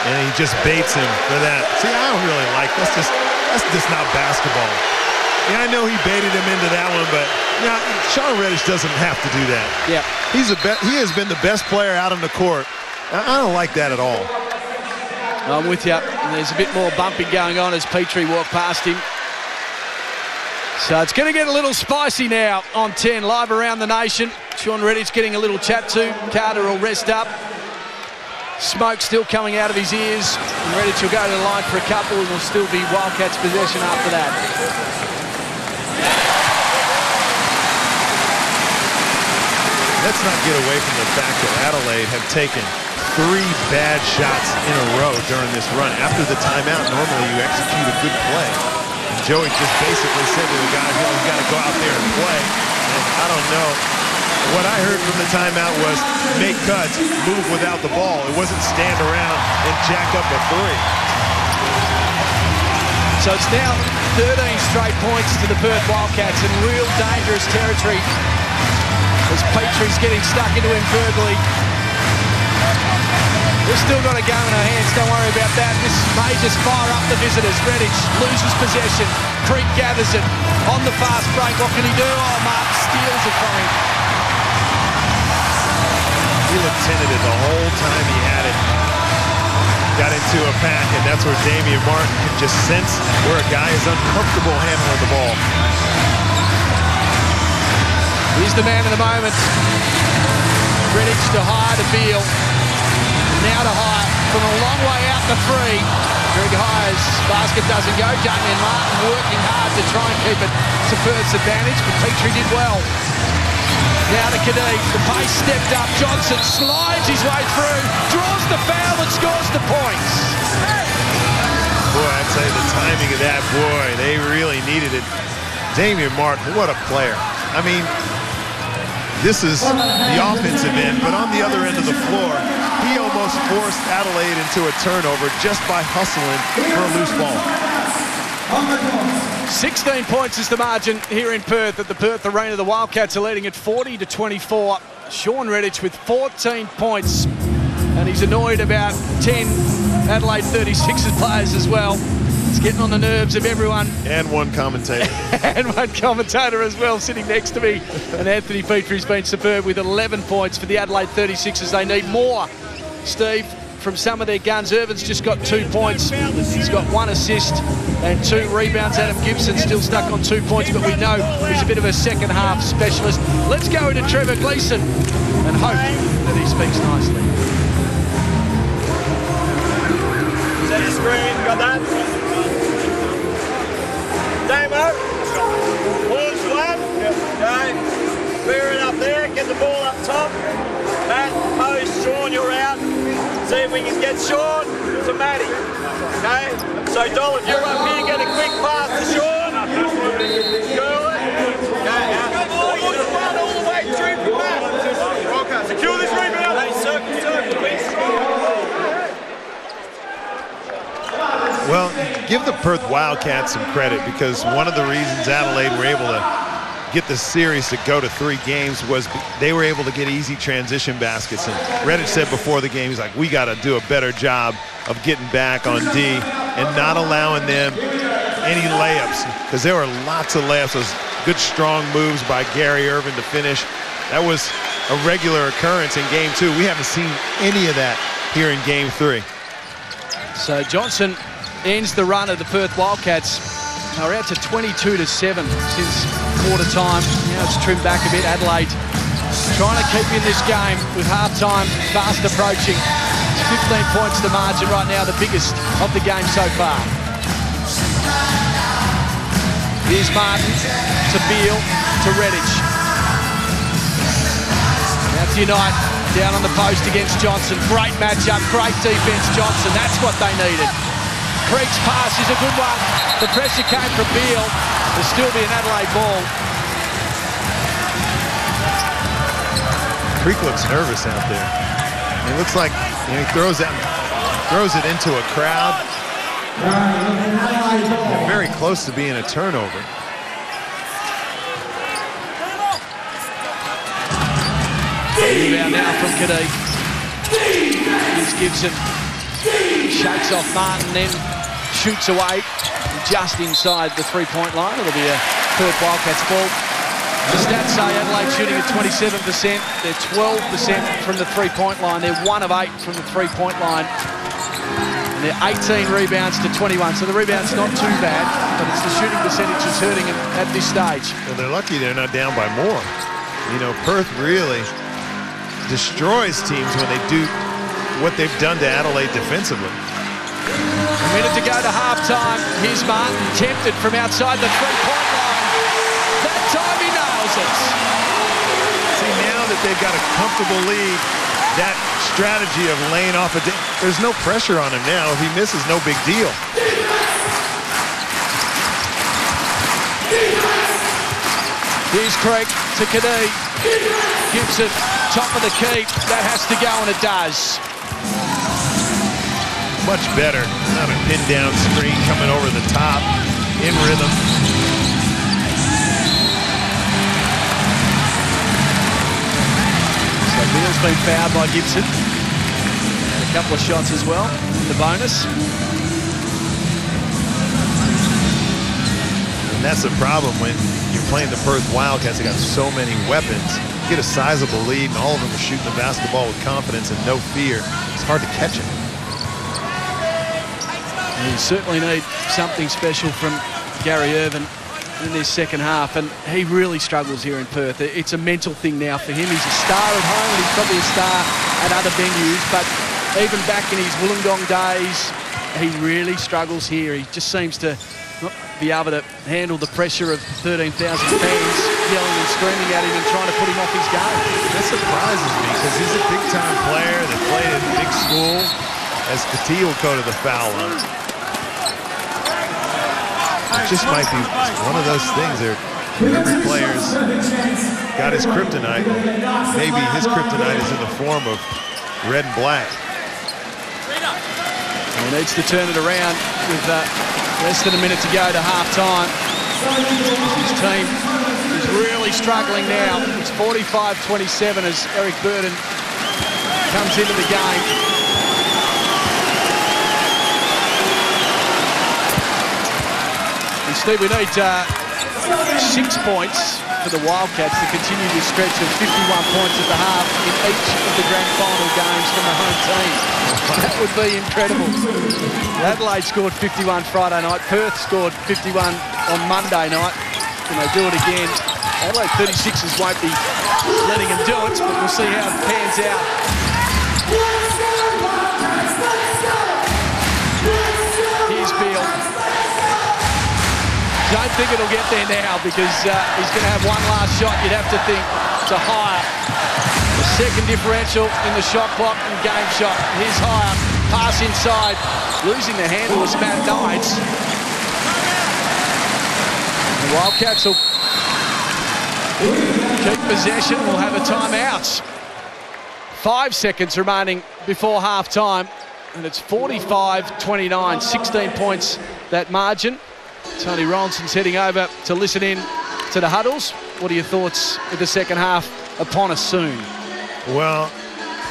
And he just baits him for that. See, I don't really like that's just not basketball. Yeah, I know he baited him into that one, but yeah, Sean Reddish doesn't have to do that. Yeah. He has been the best player out on the court. I don't like that at all. I'm with you. There's a bit more bumping going on as Petrie walked past him. So it's going to get a little spicy now on 10, live around the nation. Sean Reddish getting a little chat to. Carter will rest up. Smoke still coming out of his ears. And Reddish will go to the line for a couple and will still be Wildcats possession after that. Let's not get away from the fact that Adelaide have taken 3 bad shots in a row during this run. After the timeout, normally you execute a good play. And Joey just basically said to the guy, you got to go out there and play. And I don't know. What I heard from the timeout was make cuts, move without the ball. It wasn't stand around and jack up a 3. So it's now 13 straight points to the Perth Wildcats in real dangerous territory as Petrie's getting stuck into him verbally. We've still got a game in our hands, don't worry about that. This may just fire up the visitors. Reddish loses possession. Creek gathers it on the fast break. What can he do? Oh, Martin steals it from him. He looked tentative the whole time he had it. Got into a pack, and that's where Damian Martin can just sense where a guy is uncomfortable handling the ball. He's the man of the moment. Reddish to high to Beal. Now to High from a long way out the 3. Greg High's basket doesn't go. Damian Martin working hard to try and keep it to Perth's advantage, but Petrie did well. Now to Kadee. The pace stepped up. Johnson slides his way through, draws the foul and scores the points. Boy, I'd say the timing of that, boy, they really needed it. Damian Martin, what a player. I mean, this is the offensive end, but on the other end of the floor, he almost forced Adelaide into a turnover just by hustling for a loose ball. 16 points is the margin here in Perth at the Perth Arena. The Wildcats are leading at 40-24. Sean Reddish with 14 points, and he's annoyed about 10 Adelaide 36ers players as well. It's getting on the nerves of everyone. And one commentator. And one commentator as well sitting next to me. And Anthony Petrie's been superb with 11 points for the Adelaide 36ers. They need more, Steve, from some of their guns. Irvin's just got 2 points. He's got 1 assist and 2 rebounds. Adam Gibson still stuck on 2 points, but we know he's a bit of a second half specialist. Let's go into Trevor Gleeson and hope that he speaks nicely. Set your screen, got that? Damo, launch one, okay, clear it up there, get the ball up top, Matt, post, Sean, you're out, see if we can get Sean to Matty, okay, so Dol, if you're up here, get a quick pass to Sean, curl it, okay, out, run all the way through for Matt, secure this rebound, hey, circle, please. Well, give the Perth Wildcats some credit, because one of the reasons Adelaide were able to get the series to go to 3 games was they were able to get easy transition baskets. And Reddish said before the game, he's like, we got to do a better job of getting back on D and not allowing them any layups, because there were lots of layups. Those good, strong moves by Gary Irvin to finish. That was a regular occurrence in Game 2. We haven't seen any of that here in Game 3. So Johnson ends the run of the Perth Wildcats. They're out to 22-7 since quarter time. Now it's trimmed back a bit. Adelaide trying to keep in this game with half-time fast approaching. 15 points the margin right now, the biggest of the game so far. Here's Martin to Beal to Reddish. Now to Unite down on the post against Johnson. Great matchup, great defense, Johnson. That's what they needed. Creek's pass is a good one. The pressure came from Beal. There'll still be an Adelaide ball. Creek looks nervous out there. It looks like he throws it into a crowd. They're very close to being a turnover. Rebound now from Kadee. Here's Gibson. Shakes off Martin, then shoots away. just inside the three-point line. It'll be a Perth Wildcats ball. The stats say Adelaide shooting at 27%. They're 12% from the three-point line. They're 1 of 8 from the three-point line. And they're 18 rebounds to 21. So the rebound's not too bad, but it's the shooting percentage that's hurting them at this stage. Well, they're lucky they're not down by more. You know, Perth really destroys teams when they do what they've done to Adelaide defensively. A minute to go to halftime. Here's Martin, tempted from outside the three-point line. That time he nails it. See, now that they've got a comfortable lead, that strategy of laying off there's no pressure on him now. If he misses, no big deal. Here's Craig to Kadee. Gibson, top of the key. That has to go, and it does. Much better. Not a pin down screen coming over the top. In rhythm. So Beal's been fouled by Gibson. And a couple of shots as well. The bonus. And that's the problem when you're playing the Perth Wildcats. They got so many weapons. You get a sizable lead, and all of them are shooting the basketball with confidence and no fear. It's hard to catch it. You certainly need something special from Gary Irvin in this second half, and he really struggles here in Perth. It's a mental thing now for him. He's a star at home, and he's probably a star at other venues, but even back in his Wollongong days, he really struggles here. He just seems to not be able to handle the pressure of 13,000 fans yelling and screaming at him and trying to put him off his game. That surprises me, because he's a big-time player that played at a big school, as Partido will go to the foul line. It just might be one of those things there. Every player's got his kryptonite. Maybe his kryptonite is in the form of red and black. He needs to turn it around with less than a minute to go to half-time. His team is really struggling now. It's 45-27 as Eric Burden comes into the game. Steve, we need 6 points for the Wildcats to continue this stretch of 51 points at the half in each of the grand final games from the home team. That would be incredible. Adelaide scored 51 Friday night. Perth scored 51 on Monday night. Can they do it again? Adelaide 36ers won't be letting them do it, but we'll see how it pans out. Here's Beal. Don't think it'll get there now, because he's going to have one last shot, you'd have to think, to higher. The second differential in the shot clock and game shot. Here's higher. Pass inside. Losing the handle was Matt Knights. The Wildcats will keep possession. We'll have a timeout. 5 seconds remaining before half-time. And it's 45-29, 16 points that margin. Tony Ronaldson's heading over to listen in to the huddles. What are your thoughts with the second half upon us soon? Well,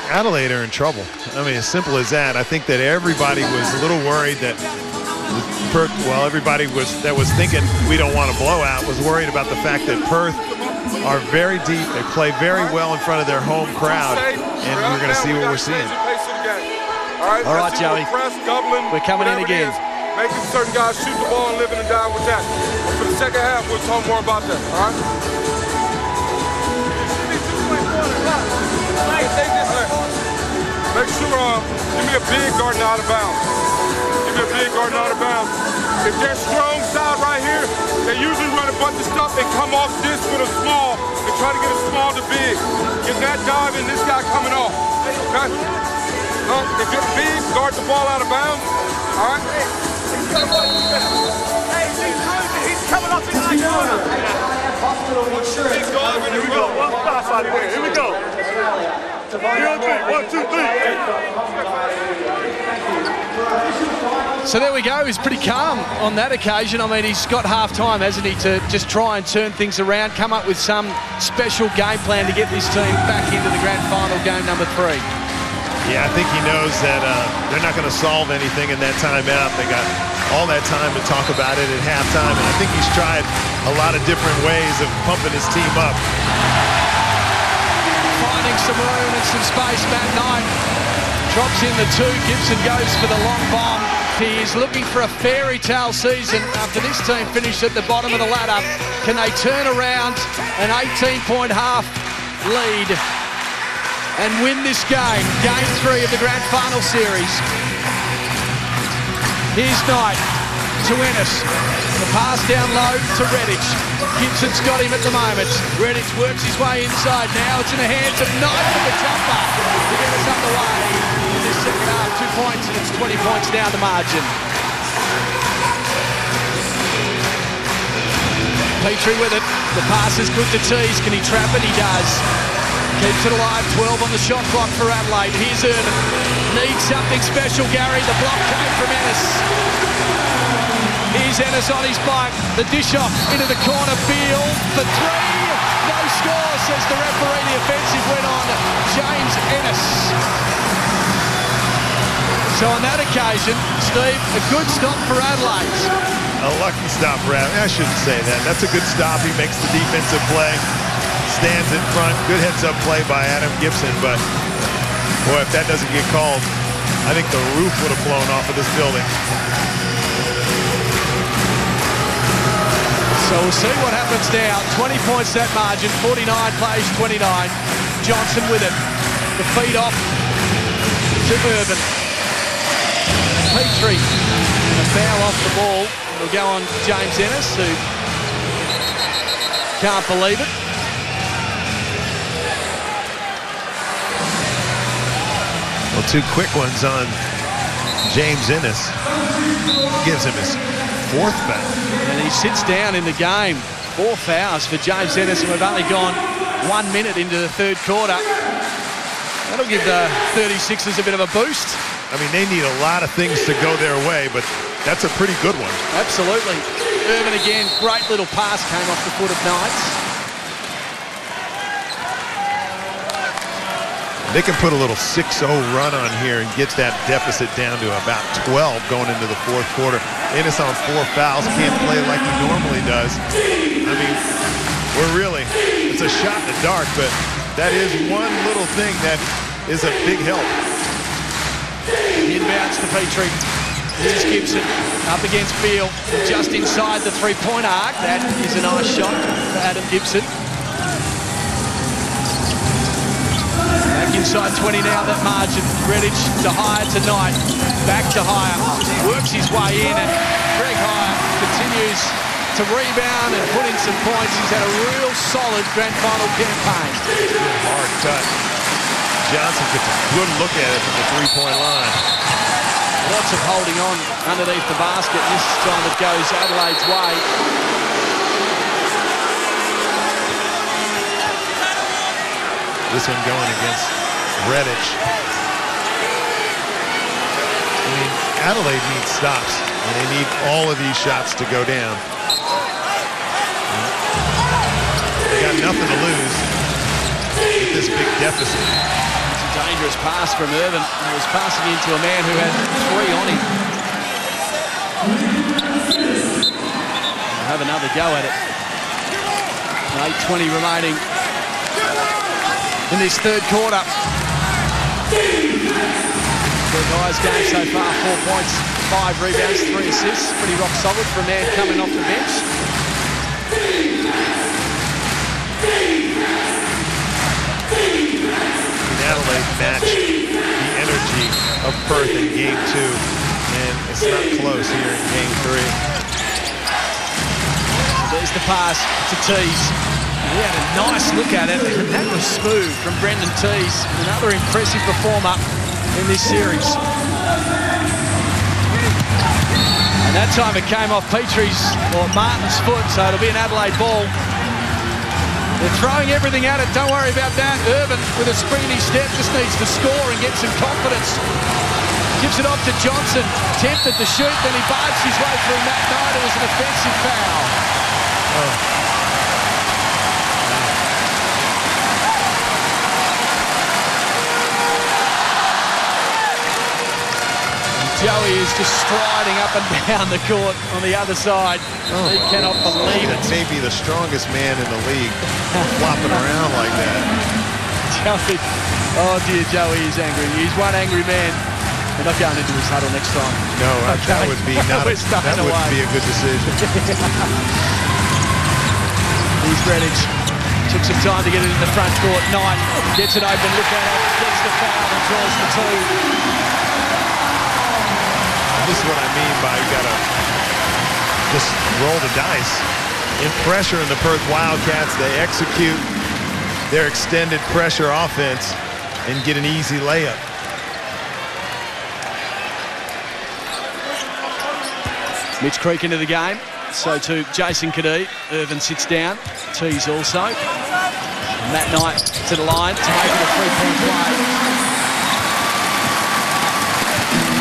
Adelaide are in trouble. I mean, as simple as that. I think that everybody was a little worried that Perth, well, everybody that was thinking we don't want a blowout was worried about the fact that Perth are very deep. They play very well in front of their home crowd, and we're going to see what we're seeing. All right, Joey. We're coming in again. Making certain guys shoot the ball and living and dying with that. But for the second half, we'll talk more about that, all right? Make sure, give me a big garden out of bounds. Give me a big garden out of bounds. If they're strong side right here, they usually run a bunch of stuff and come off this with a small and try to get a small to big. Get that dive and this guy coming off, okay? If you're big, guard the ball out of bounds, all right? He's coming up in the corner. He's going. Here we go. One pass out of here. Here we go. 1, 2, 3. So there we go. He's pretty calm on that occasion. I mean, he's got half-time, hasn't he, to just try and turn things around, come up with some special game plan to get this team back into the grand final game number 3. Yeah, I think he knows that they're not going to solve anything in that timeout. They got all that time to talk about it at halftime, and I think he's tried a lot of different ways of pumping his team up. Finding some room and some space, Matt Knight drops in the 2. Gibson goes for the long bomb. He is looking for a fairy tale season after this team finished at the bottom of the ladder. Can they turn around an 18-point half lead and win this game? Game 3 of the grand final series. Here's Knight to Ennis. The pass down low to Redditch. Gibson's got him at the moment. Redditch works his way inside. Now it's in the hands of Knight with the jumper to get us underway in this second half. 2 points and it's 20 points now the margin. Petrie with it. The pass is good to Tees. Can he trap it? He does. Keeps it alive. 12 on the shot clock for Adelaide. Here's Irvin. Needs something special, Gary. The block came from Ennis. Here's Ennis on his bike. The dish off into the corner. Beal for 3. No score, says the referee. The offensive went on James Ennis. So on that occasion, Steve, a good stop for Adelaide. A lucky stop for Adelaide. I shouldn't say that. That's a good stop. He makes the defensive play. Stands in front. Good heads-up play by Adam Gibson. But, boy, if that doesn't get called, I think the roof would have blown off of this building. So we'll see what happens now. 20 points that margin. 49 plays 29. Johnson with it. The feed off to Irvin. Petrie. And a foul off the ball. It'll go on James Ennis, who can't believe it. Well, 2 quick ones on James Ennis. Gives him his 4th foul. And he sits down in the game. 4 fouls for James Ennis, and we've only gone 1 minute into the 3rd quarter. That'll give the 36ers a bit of a boost. I mean, they need a lot of things to go their way, but that's a pretty good one. Absolutely. Irvin again, great little pass came off the foot of Knights. They can put a little 6-0 run on here and get that deficit down to about 12 going into the 4th quarter. Ennis on 4 fouls, can't play like he normally does. I mean, it's a shot in the dark, but that is one little thing that is a big help. Inbounds to Petrie. Here's Gibson up against Beal, just inside the 3-point arc. That is a nice shot for Adam Gibson. Back inside 20 now, that margin. Redditch to Hire tonight. Back to Hire. Works his way in, and Greg Hire continues to rebound and put in some points. He's had a real solid grand final campaign. Hard cut. Johnson gets a good look at it from the 3-point line. Lots of holding on underneath the basket. This time it goes Adelaide's way. This one going against Redditch. I mean, Adelaide needs stops, and they need all of these shots to go down. They got nothing to lose with this big deficit. It's a dangerous pass from Irvin. He was passing into a man who had 3 on him. We'll have another go at it. 8:20 remaining in this 3rd quarter. The guys' game so far, 4 points, 5 rebounds, 3 assists. Pretty rock solid for a man coming off the bench. Adelaide matched the energy of Perth in Game 2, and it's not close here in Game 3. There's the pass to Tees. He had a nice look at it, and that was smooth from Brendan Tees, another impressive performer in this series. And that time it came off Martin's foot, so it'll be an Adelaide ball. They're throwing everything at it, don't worry about that. Irvin with a springy step just needs to score and get some confidence. Gives it off to Johnson, tempted to shoot, then he barged his way through Matt Knight. It was an offensive foul. Joey is just striding up and down the court on the other side. He cannot believe it. Maybe the strongest man in the league flopping around like that. Joey, oh dear, Joey is angry. He's one angry man. We're not going into his huddle next time. No, that would be not a, that wouldn't be a good decision. Here's Redditch. Took some time to get it in the front court. Knight gets it open. Look at it. Gets the foul and draws the two. This is what I mean by you got to just roll the dice. In pressure in the Perth Wildcats, they execute their extended pressure offense and get an easy layup. Mitch Creek into the game. So too Jason Kadee. Irvin sits down. Tees also. And Matt Knight to the line to make it a three-point play.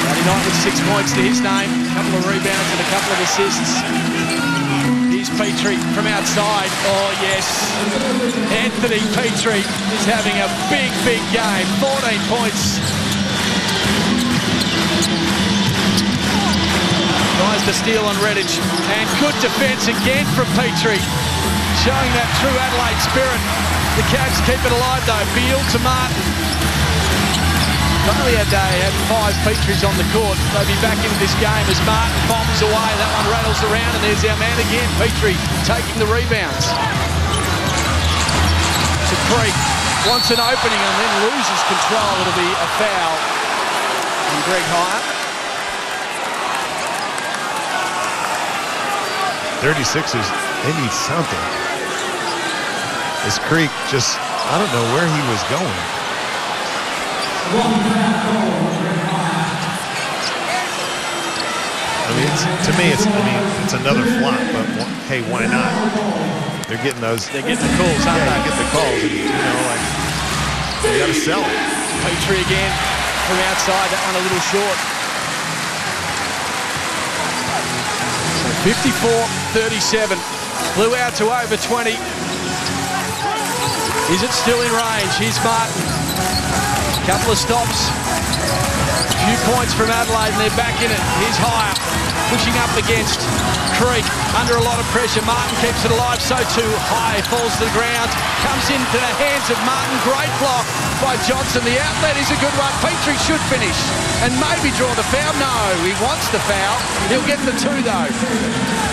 Matty Knight with 6 points to his name. A couple of rebounds and a couple of assists. Here's Petrie from outside. Oh, yes. Anthony Petrie is having a big, big game. 14 points. Tries to steal on Redditch. And good defence again from Petrie. Showing that true Adelaide spirit. The Cavs keep it alive though. Beal to Martin. Only had 5 Petries on the court. They'll be back into this game as Martin bombs away. That one rattles around and there's our man again. Petrie taking the rebounds. To Creek. Wants an opening and then loses control. It'll be a foul on Greg Hyatt. 36ers, they need something. This Creek just, I don't know where he was going. I mean, to me, it's another flop, but hey, why not? They're getting those. They're getting the calls, aren't they? You get the calls, and, you know, like, you got to sell it. Petrie again from outside, that one a little short. 54-37, blew out to over 20. Is it still in range? Here's Martin. Couple of stops. A few points from Adelaide and they're back in it. Here's Higher, pushing up against Creek. Under a lot of pressure. Martin keeps it alive, so too High falls to the ground. Comes into the hands of Martin. Great block by Johnson. The outlet is a good one. Petrie should finish and maybe draw the foul. No, he wants the foul. He'll get the 2 though.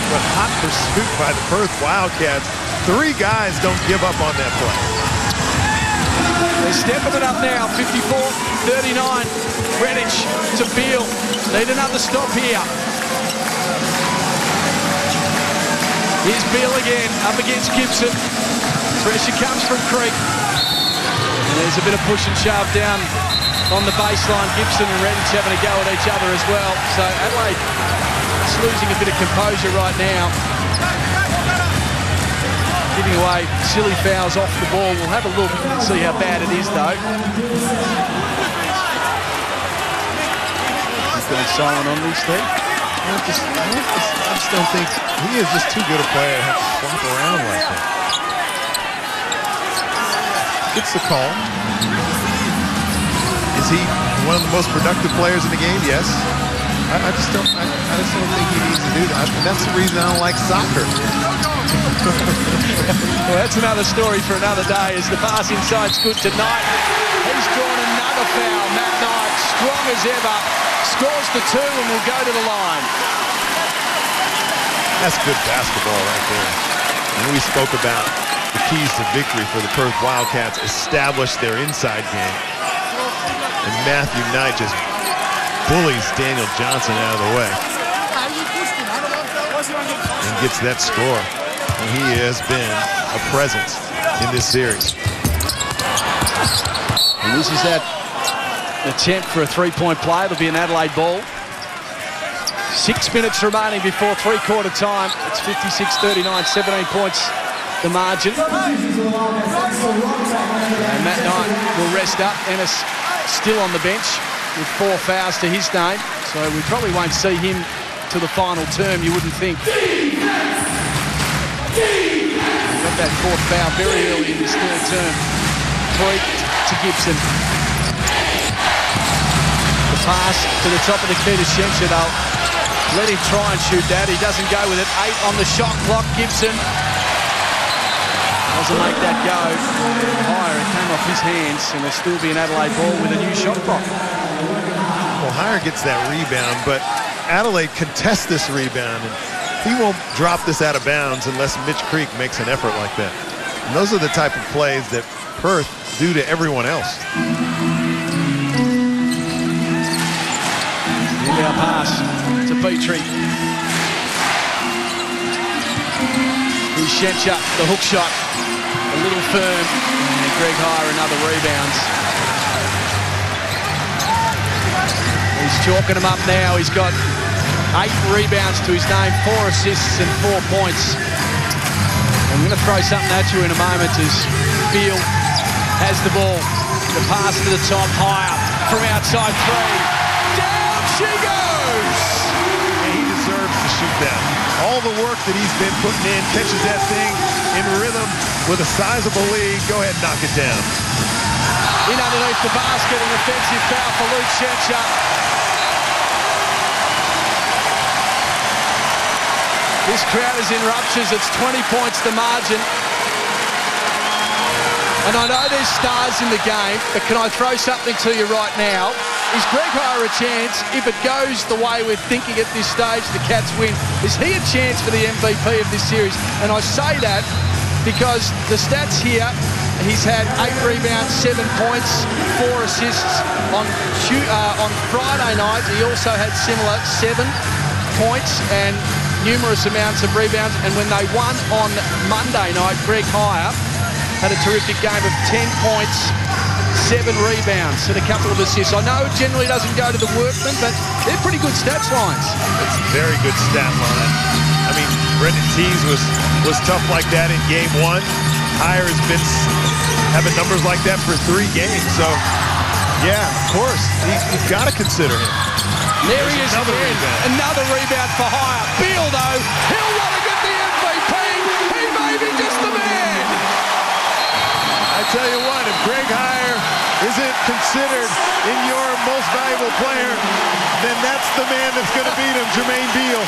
But hot pursuit by the Perth Wildcats. 3 guys don't give up on that play. They're stepping it up now. 54-39. Redditch to Beal. Need another stop here. Here's Beal again, up against Gibson. Pressure comes from Creek. And there's a bit of push and shove down on the baseline. Gibson and Redditch having a go at each other as well. So Adelaide is losing a bit of composure right now. Giving away silly fouls off the ball. We'll have a look and see how bad it is though. He's going silent on these things. I just don't think he is just too good a player to have to flop around like that. Gets the call. Is he one of the most productive players in the game? Yes. I just don't think he needs to do that. And that's the reason I don't like soccer. Well, that's another story for another day as the pass inside's good tonight. He's drawn another foul. Matt Knight, strong as ever, scores the 2 and will go to the line. That's good basketball right there. And we spoke about the keys to victory for the Perth Wildcats, establish their inside game. And Matthew Knight just bullies Daniel Johnson out of the way. And gets that score. And he has been a presence in this series. And this is that attempt for a 3-point play. It'll be an Adelaide ball. 6 minutes remaining before three-quarter time. It's 56-39, 17 points the margin. And Matt Knight will rest up. Ennis still on the bench with 4 fouls to his name. So we probably won't see him to the final term, you wouldn't think. He got that 4th foul very early in this 3rd term. Creek to Gibson. The pass to the top of the key to Shencher. They'll let him try and shoot that. He doesn't go with it. 8 on the shot clock. Gibson doesn't make that go higher. It came off his hands, and there'll still be an Adelaide ball with a new shot clock. Well, Hire gets that rebound, but Adelaide contests this rebound, and he won't drop this out of bounds unless Mitch Creek makes an effort like that. And those are the type of plays that Perth do to everyone else. Inbound pass to Petrie. Here's Shencher, the hook shot, a little firm, and Greg Hire another rebound. He's chalking them up now. He's got 8 rebounds to his name, 4 assists and 4 points. I'm going to throw something at you in a moment as Beal has the ball. The pass to the top, Hire from outside 3. Down she goes! And he deserves to shoot that. All the work that he's been putting in, catches that thing in rhythm with a sizable lead. Go ahead and knock it down. In underneath the basket, an offensive foul for Luke Shencher. This crowd is in ruptures. It's 20 points the margin. And I know there's stars in the game, but can I throw something to you right now? Is Greg Hire a chance, if it goes the way we're thinking at this stage, the Cats win, is he a chance for the MVP of this series? And I say that because the stats here, he's had 8 rebounds, 7 points, 4 assists on Friday night. He also had similar 7 points and numerous amounts of rebounds. And when they won on Monday night, Greg Hire had a terrific game of 10 points, 7 rebounds and a couple of assists. I know it generally doesn't go to the workman, but they're pretty good stats lines. It's a very good stat line. I mean, Brendan Tees was tough like that in game 1. Hire has been having numbers like that for 3 games. So, yeah, of course, you've got to consider him. There he is again. Another rebound for Hire. Beal, though, he'll want to get the MVP. He may be just the man. I tell you what, if Greg Hire isn't considered in your most valuable player, then that's the man that's going to beat him, Jermaine Beal.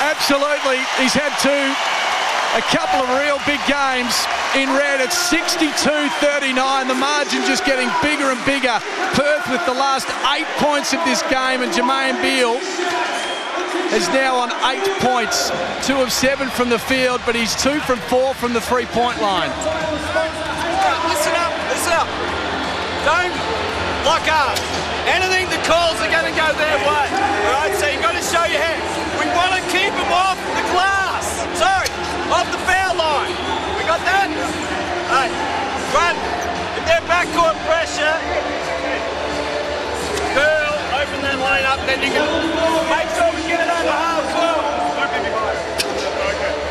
Absolutely. He's had a couple of real big games in red. It's 62-39. The margin just getting bigger and bigger. Perth with the last 8 points of this game, and Jermaine Beal is now on 8 points. 2 of 7 from the field, but he's 2 from 4 from the three-point line. Listen up. Don't lock up. Anything the calls are going to go their way. All right, so you've got to show your hand. We want to keep them off the glass. Sorry, off the foul line. We got that? Hey, run. If they're backcourt pressure, curl, open that lane up, then you can make sure we get it over half court.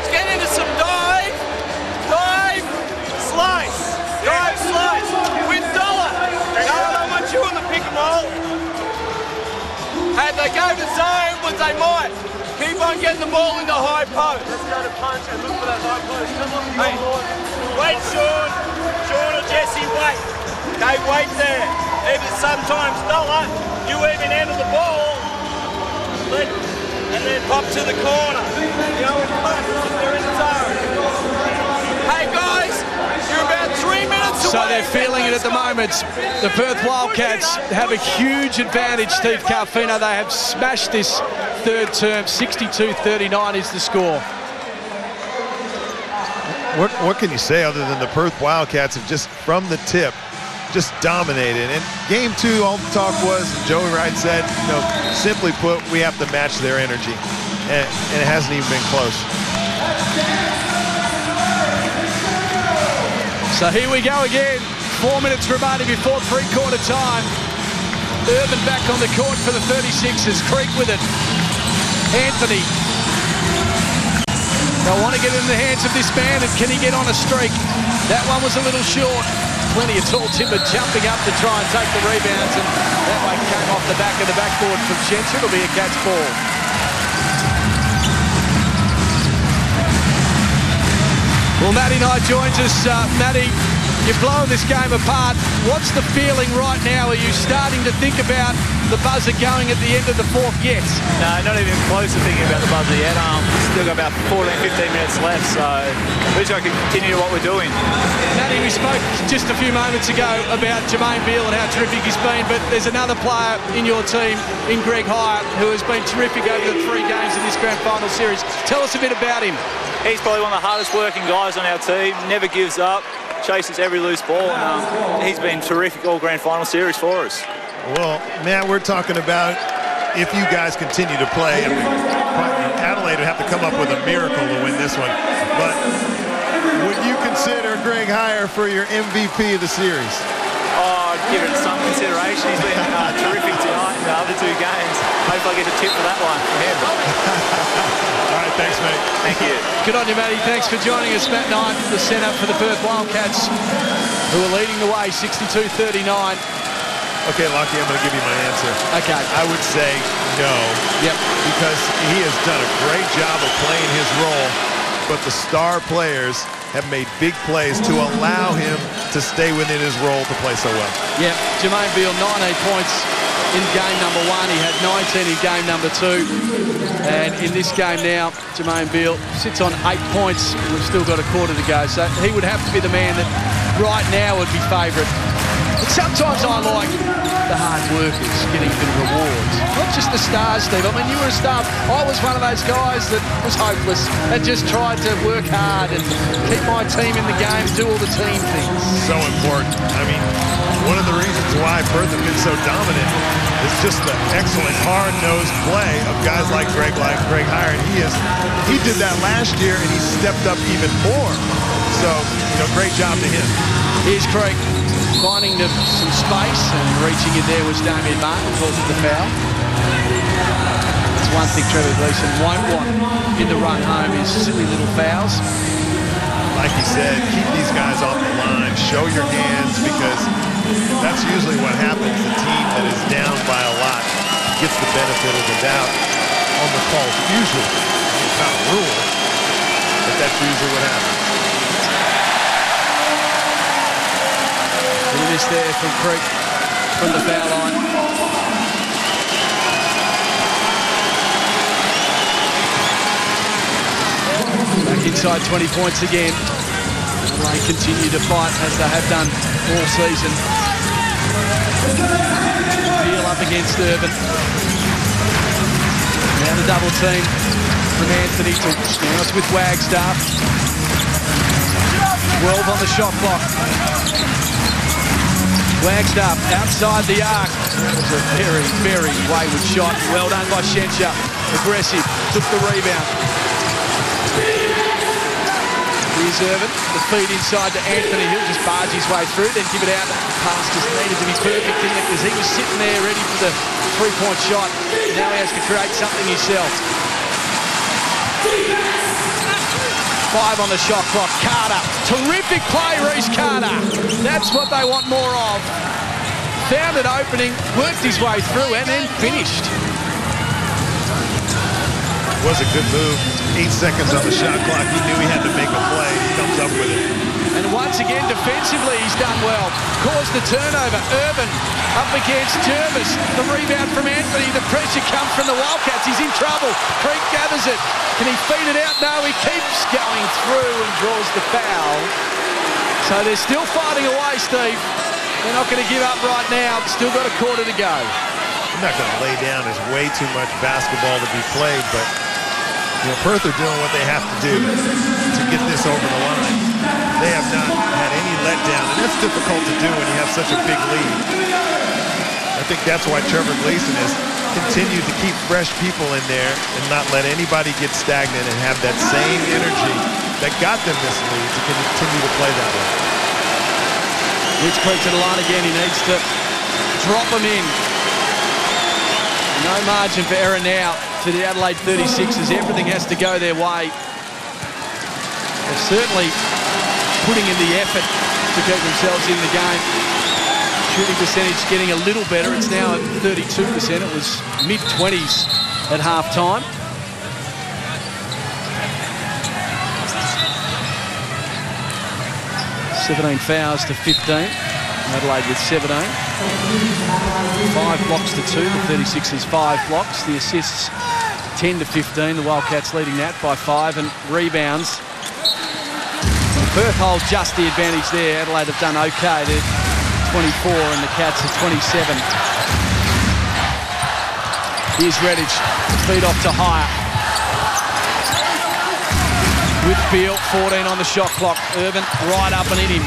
Let's get into some dive, slice. Dive, slice, with Dollar. No, I don't want you on the pick and roll. Hey, they go to zone, but they might. Keep on getting the ball in the high post. Let's go to punch and look for that high post. Come on, hey, wait, Sean. Sean or Jesse, wait. Okay, wait there. Even sometimes Dollar, you even enter the ball, and then pop to the corner. You know, it's punch if they're in zone. Hey, guys. You're about 3 minutes away. So they're feeling it at the moment. The Perth Wildcats have a huge advantage, Steve Carfino. They have smashed this third term. 62-39 is the score. What can you say other than the Perth Wildcats have just, from the tip, just dominated? And game 2, all the talk was, Joey Wright said, you know, simply put, we have to match their energy. And it hasn't even been close. So here we go again. 4 minutes remaining before three-quarter time. Urban back on the court for the 36ers. Creek with it. Anthony. They'll want to get it in the hands of this man, and can he get on a streak? That one was a little short. Plenty of tall timber jumping up to try and take the rebounds, and that one came off the back of the backboard from Shencher. It'll be a Cats ball. Well, Matty Knight joins us. Matty, You're blowing this game apart. What's the feeling right now? Are you starting to think about the buzzer going at the end of the fourth yet? No, not even close to thinking about the buzzer yet. Still got about 14, 15 minutes left, so we just got to continue what we're doing. Matty, we spoke just a few moments ago about Jermaine Beale and how terrific he's been, but there's another player in your team, in Greg Hyatt, who has been terrific over the 3 games in this grand final series. Tell us a bit about him. He's probably one of the hardest working guys on our team, never gives up, chases every loose ball, and he's been terrific all grand final series for us. Well, Matt, we're talking about if you guys continue to play. I mean, Adelaide would have to come up with a miracle to win this one. But would you consider Greg Hyatt for your MVP of the series? Oh, I'd give it some consideration. He's been terrific tonight in the other 2 games. Hopefully I get a tip for that one from him. All right, thanks, mate. Thank you. Good on you, Matty. Thanks for joining us. Matt Knight, the centre for the Perth Wildcats, who are leading the way, 62-39. Okay, Lockie, I'm going to give you my answer. Okay. I would say no. Yep. Because he has done a great job of playing his role, but the star players have made big plays to allow him to stay within his role to play so well. Yep. Jermaine Beale, 19 points in game number 1. He had 19 in game number 2. And in this game now, Jermaine Beale sits on 8 points. We've still got a quarter to go. So he would have to be the man that right now would be favourite. But sometimes I like the hard workers getting a bit of rewards. Not just the stars, Steve. I mean, you were a star. I was one of those guys that was hopeless and just tried to work hard and keep my team in the game, do all the team things. So important. I mean, one of the reasons why Perth have been so dominant is just the excellent hard-nosed play of guys like Greg Hyatt. He did that last year, and he stepped up even more. So, great job to him. Here's Craig finding some space, and reaching in there was Damien Martin, calls it the foul. That's one thing Trevor Gleeson won't want in the run home is silly little fouls. Like he said, keep these guys off the line, show your hands, because that's usually what happens. The team that is down by a lot gets the benefit of the doubt on the calls. Usually, it's not a rule, but that's usually what happens. Look at this there from Creek from the foul line. Back inside 20 points again. They continue to fight as they have done all season. Beale up against Irvin. Now the double team from Anthony to now it's with Wagstaff. 12 on the shot clock. Wagstaff outside the arc. It was a very, very wayward shot. Well done by Shensha. Aggressive. Took the rebound. Here's Irvin. The feed inside to Anthony. He'll just barge his way through, then give it out. Pass just needed to be perfect in it because he was sitting there ready for the 3-point shot. Now he has to create something himself. 5 on the shot clock. Carter. Terrific play, Reece Carter. That's what they want more of. Found an opening, worked his way through, and then finished. It was a good move. 8 seconds on the shot clock. He knew he had to make a play. He comes up with it. And once again, defensively, he's done well. Caused the turnover. Irvin up against Jervis. The rebound from Anthony. The pressure comes from the Wildcats. He's in trouble. Creek gathers it. Can he feed it out? No, he keeps going through and draws the foul. So they're still fighting away, Steve. They're not going to give up right now. Still got a quarter to go. I'm not going to lay down. There's way too much basketball to be played, but Perth are doing what they have to do to get this over the line. They have not had any letdown, and that's difficult to do when you have such a big lead. I think that's why Trevor Gleeson has continued to keep fresh people in there and not let anybody get stagnant and have that same energy that got them this lead to continue to play that way. Here's Creek to the line again. He needs to drop them in. No margin for error now to the Adelaide 36ers. Everything has to go their way. They're certainly putting in the effort to keep themselves in the game. Shooting percentage getting a little better. It's now at 32%. It was mid-20s at half-time. 17 fouls to 15. Adelaide with 17. 5 blocks to 2. The 36ers 5 blocks. The assists 10 to 15. The Wildcats leading that by 5. And rebounds. Perth hold just the advantage there. Adelaide have done okay. They're 24 and the Cats are 27. Here's Redditch. Feed off to Hire. With Beal, 14 on the shot clock. Irvin right up and in him.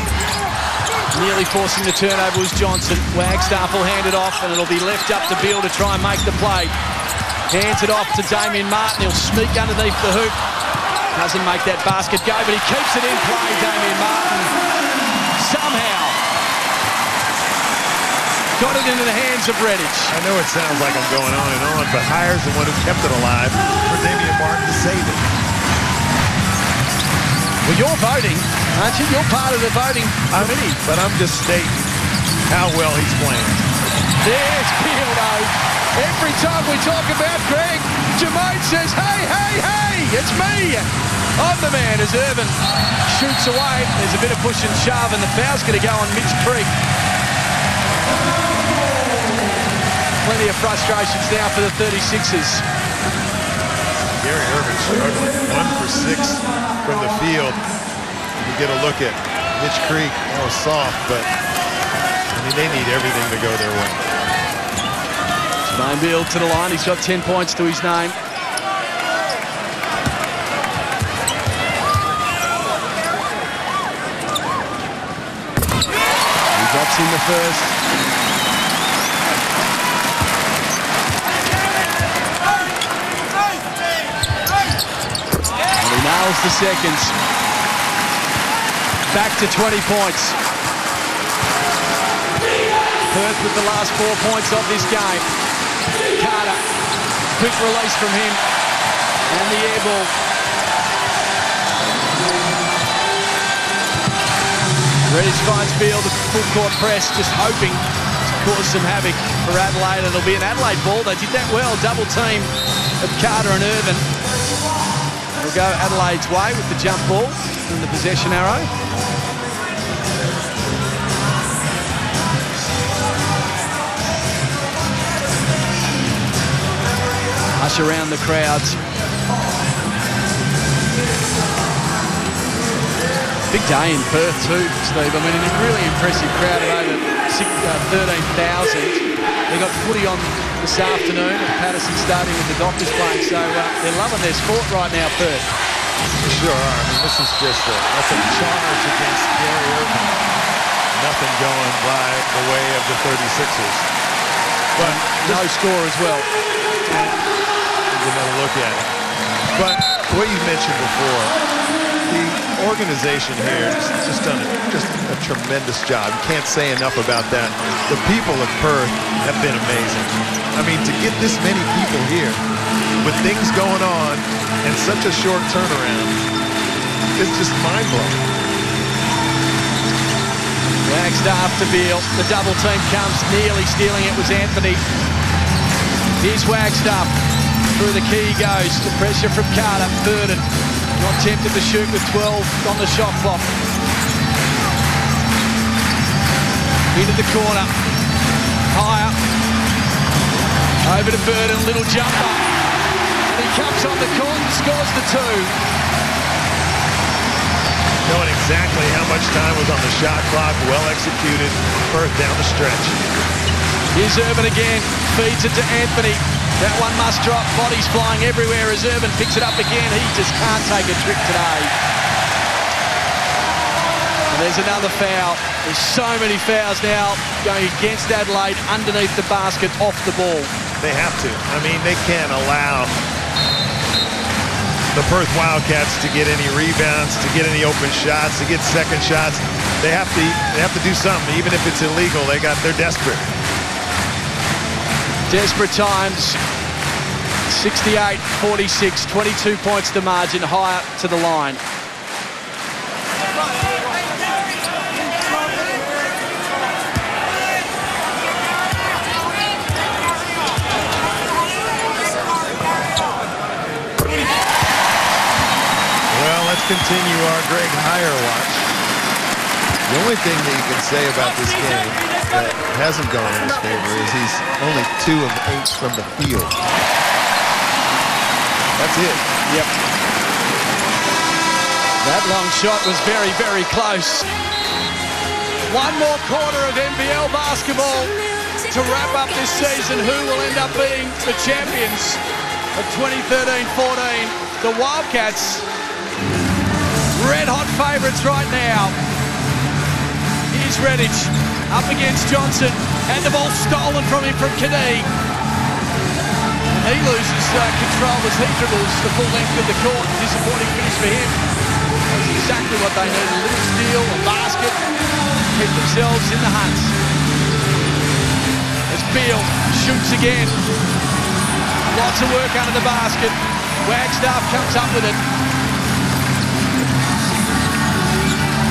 Nearly forcing the turnover was Johnson. Wagstaff will hand it off and it'll be left up to Beal to try and make the play. Hands it off to Damien Martin. He'll sneak underneath the hoop. Doesn't make that basket go, but he keeps it in play, Damien Martin. Somehow got it into the hands of Redditch. I know it sounds like I'm going on and on, but Hire's the one who kept it alive for Damien Martin to save it. Well, you're voting, aren't you? You're part of the voting committee. But I'm just stating how well he's playing. There's Beal, though. Every time we talk about Greg, Jermaine says, hey, hey, hey, it's me. I'm the man as Irvin shoots away. There's a bit of push and shove, and the foul's going to go on Mitch Creek. Plenty of frustrations now for the 36ers. Gary Irvin struggling 1 for 6 from the field. You get a look at Mitch Creek. That was soft, but I mean, they need everything to go their way. Jermaine Beal to the line. He's got 10 points to his name. He drops in the first. Nails the seconds. Back to 20 points. Perth with the last 4 points of this game. Carter, quick release from him. And the air ball. Redditch finds Beal, the full court press, just hoping to cause some havoc for Adelaide. It'll be an Adelaide ball. They did that well. Double team of Carter and Irvin. We'll go Adelaide's way with the jump ball and the possession arrow. Hush around the crowds. Big day in Perth too, Steve. I mean, a really impressive crowd of over 13,000. They got footy on this afternoon at Patterson Stadium with the Doctors playing, so they're loving their sport right now, Perth. They sure are. I mean, this is just that's a charge against Gary Irvin. Nothing going by the way of the 36ers. But no score as well. Here's another look at it. But what you mentioned before, the organization here has just done a tremendous job. You can't say enough about that. The people of Perth have been amazing. I mean, to get this many people here with things going on and such a short turnaround is just mind-blowing. Wagstaff to Beal. The double team comes, nearly stealing it was Anthony. Here's Wagstaff. Through the key he goes. The pressure from Carter. Burden. Not tempted to shoot with 12 on the shot clock. Into the corner. Higher. Over to Burden. Little jumper. And he comes on the court and scores the 2. Knowing exactly how much time was on the shot clock. Well executed. Perth down the stretch. Here's Irvin again. Feeds it to Anthony. That one must drop. Bodies flying everywhere as Irvin picks it up again. He just can't take a trick today. And there's another foul. There's so many fouls now going against Adelaide underneath the basket, off the ball. They have to. I mean, they can't allow the Perth Wildcats to get any rebounds, to get any open shots, to get second shots. They have to do something. Even if it's illegal, they're desperate. Desperate times. 68-46, 22 points to margin, higher to the line. Well, let's continue our Greg Hire watch. The only thing that you can say about this game that hasn't gone in his favor is he's only 2 of 8 from the field. That's it. Yep. That long shot was very, very close. One more quarter of NBL basketball to wrap up this season. Who will end up being the champions of 2013-14? The Wildcats, red hot favourites right now. Here's Redditch up against Johnson. Had the ball stolen from him from Kadee. He loses control as he dribbles the full length of the court. Disappointing finish for him. That's exactly what they need. A little steal, a basket. Keep themselves in the hunt. As Beal shoots again. Lots of work under the basket. Wagstaff comes up with it.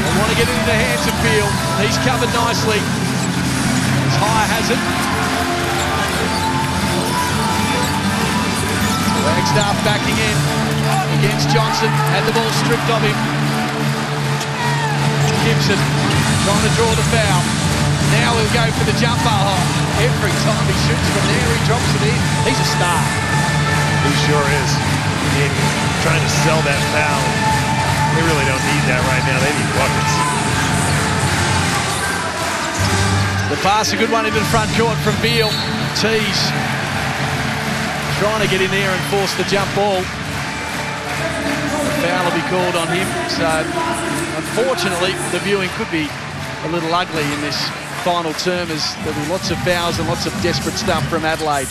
They want to get it in the hands of Beal. He's covered nicely. As High has it. Wagstaff backing in against Johnson. Had the ball stripped of him. Gibson trying to draw the foul. Now he'll go for the jumper. Every time he shoots from there, he drops it in. He's a star. He sure is. Trying to sell that foul. They really don't need that right now. They need buckets. The pass, a good one into the front court from Beal. Tees trying to get in there and force the jump ball. The foul will be called on him. So, unfortunately, the viewing could be a little ugly in this final term as there'll be lots of fouls and lots of desperate stuff from Adelaide.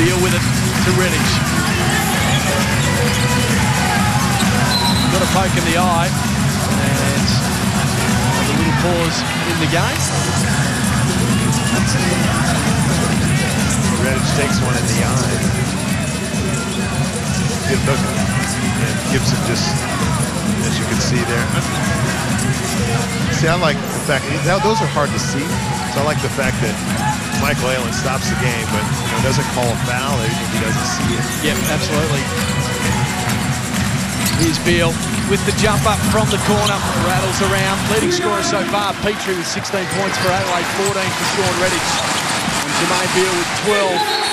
Beal with it to Redditch. Got a poke in the eye and a little pause in the game. Redditch takes one in the eye. Good look. And Gibson just, as you can see there. See, I like the fact, those are hard to see. So I like the fact that Michael Allen stops the game, but doesn't call a foul if he doesn't see it. Yep, absolutely. Here's Beal with the jump up from the corner. Rattles around. Leading scorer so far, Petrie with 16 points for Adelaide, 14 for Sean Redditch. And Jermaine Beal with 12.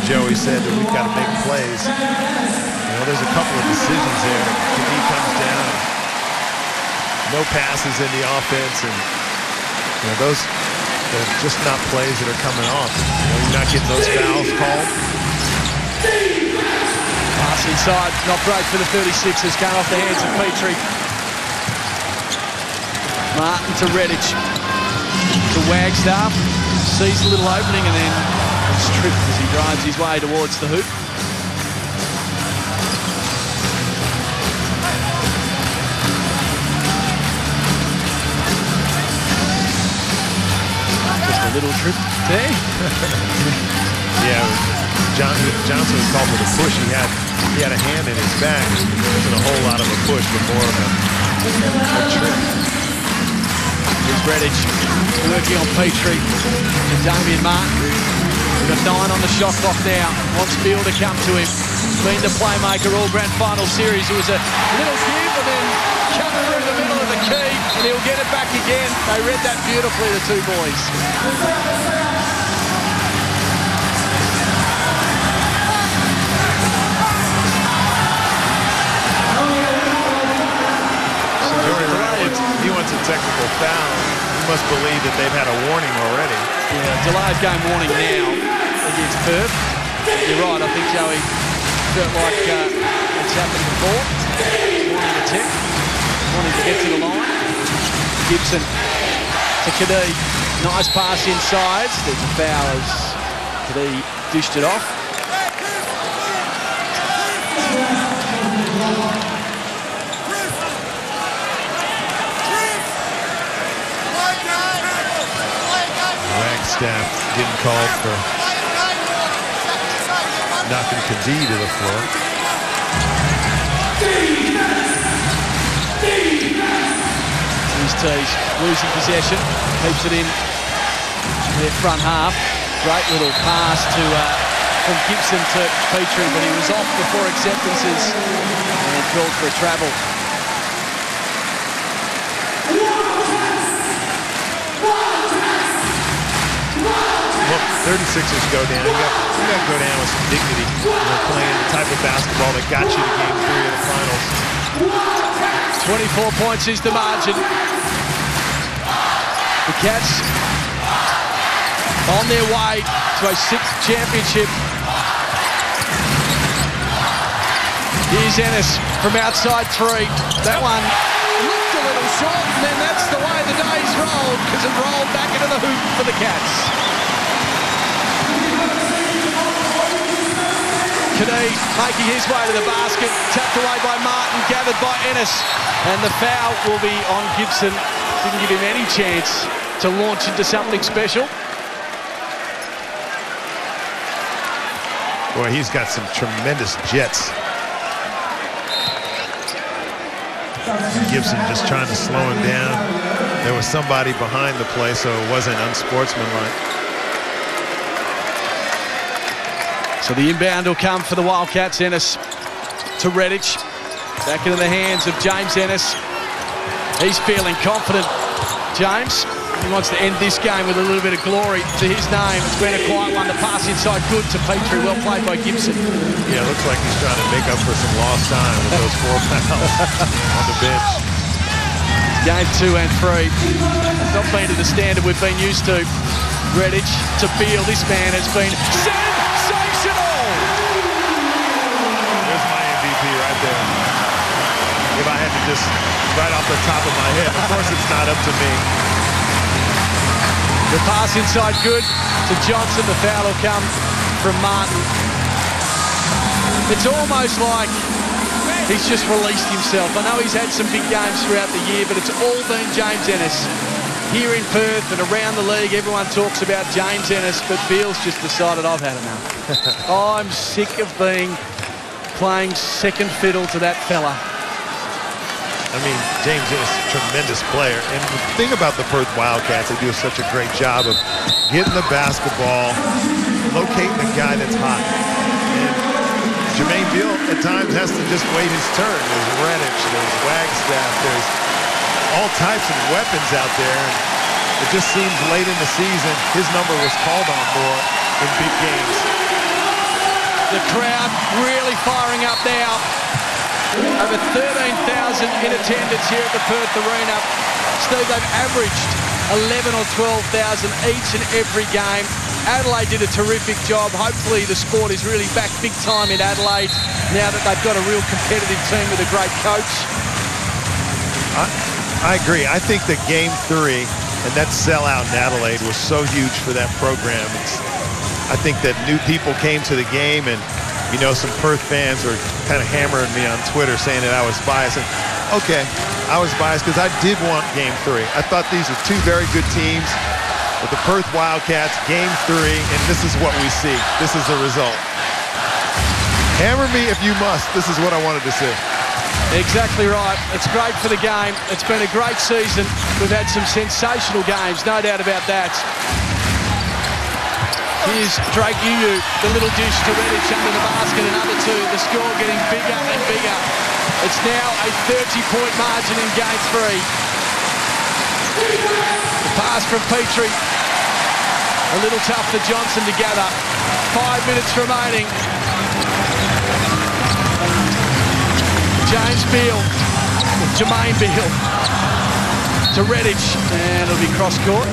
Joey said that we've got to make plays. There's a couple of decisions there. Kadee comes down. No passes in the offense, and those are just not plays that are coming off. You're not getting those fouls called. Pass inside, not great for the 36ers. Came off the hands of Petrie. Martin to Redditch. To Wagstaff. Sees a little opening and then is tripped as he drives his way towards the hoop. Just a little trip there. Yeah, Johnson was called for the push. He had a hand in his back. It wasn't a whole lot of a push, but more of a trip. Here's Redditch working on Petrie and Damian Martin. We've got 9 on the shot clock now. Wants Beal to come to him. Been the playmaker all grand final series. It was a little give and then cut through the middle of the key and he'll get it back again. They read that beautifully, the two boys. He wants a technical foul. You must believe that they've had a warning already. Yeah, delayed game warning now against Perth. You're right, I think Joey felt like it's happened before. Wanting to tip, wanting to get to the line. Gibson to Kadee. Nice pass inside. There's a foul as Kadee dished it off. Wagstaff getting called for knocking Kadee to the floor. Here's Tees losing possession, keeps it in their front half. Great little pass from Gibson to Petrie, but he was off before acceptances and called for a travel. Well, 36ers go down. You got to go down with some dignity. You're playing the type of basketball that got you to Game 3 of the finals. 24 points is the margin. The Cats on their way to a 6th championship. Here's Ennis from outside 3. That one looked a little short, and then that's the way the day's rolled, because it rolled back into the hoop for the Cats. Kadee making his way to the basket, tapped away by Martin, gathered by Ennis, and the foul will be on Gibson. Didn't give him any chance to launch into something special. Boy, he's got some tremendous jets. Gibson just trying to slow him down. There was somebody behind the play, so it wasn't unsportsmanlike. So the inbound will come for the Wildcats. Ennis to Redditch. Back into the hands of James Ennis. He's feeling confident, James. He wants to end this game with a little bit of glory to his name. It's been a quiet one. The pass inside good to Petrie. Well played by Gibson. Yeah, looks like he's trying to make up for some lost time with those 4 fouls on the bench. Game 2 and 3. Not been to the standard we've been used to. Redditch to Beal. This man has been sensational. There's my MVP right there. If I had to just right off the top of my head, of course it's not up to me. The pass inside good to Johnson. The foul will come from Martin. It's almost like he's just released himself. I know he's had some big games throughout the year, but it's all been James Ennis. Here in Perth and around the league, everyone talks about James Ennis, but Beal's just decided I've had enough. I'm sick of playing second fiddle to that fella. I mean, James Ennis is a tremendous player. And the thing about the Perth Wildcats, they do such a great job of getting the basketball, locating the guy that's hot. And Jermaine Beal at times has to just wait his turn. There's Redditch, there's Wagstaff, there's all types of weapons out there. And it just seems late in the season, his number was called on more in big games. The crowd really firing up now. Over 13,000 in attendance here at the Perth Arena. Steve, they've averaged 11 or 12,000 each and every game. Adelaide did a terrific job. Hopefully the sport is really back big time in Adelaide now that they've got a real competitive team with a great coach. I agree. I think that Game 3 and that sellout in Adelaide was so huge for that program. I think that new people came to the game, and you know, some Perth fans were kind of hammering me on Twitter saying that I was biased. And okay, I was biased because I did want Game 3. I thought these were 2 very good teams. With the Perth Wildcats, Game 3, and this is what we see. This is the result. Hammer me if you must. This is what I wanted to see. Exactly right. It's great for the game. It's been a great season. We've had some sensational games, no doubt about that. Here's Drake Yu, the little dish to Redditch under the basket, another 2. The score getting bigger and bigger. It's now a 30-point margin in Game 3. The pass from Petrie. A little tough for Johnson to gather. 5 minutes remaining. James Beal, Jermaine Beal to Redditch, and it'll be cross court.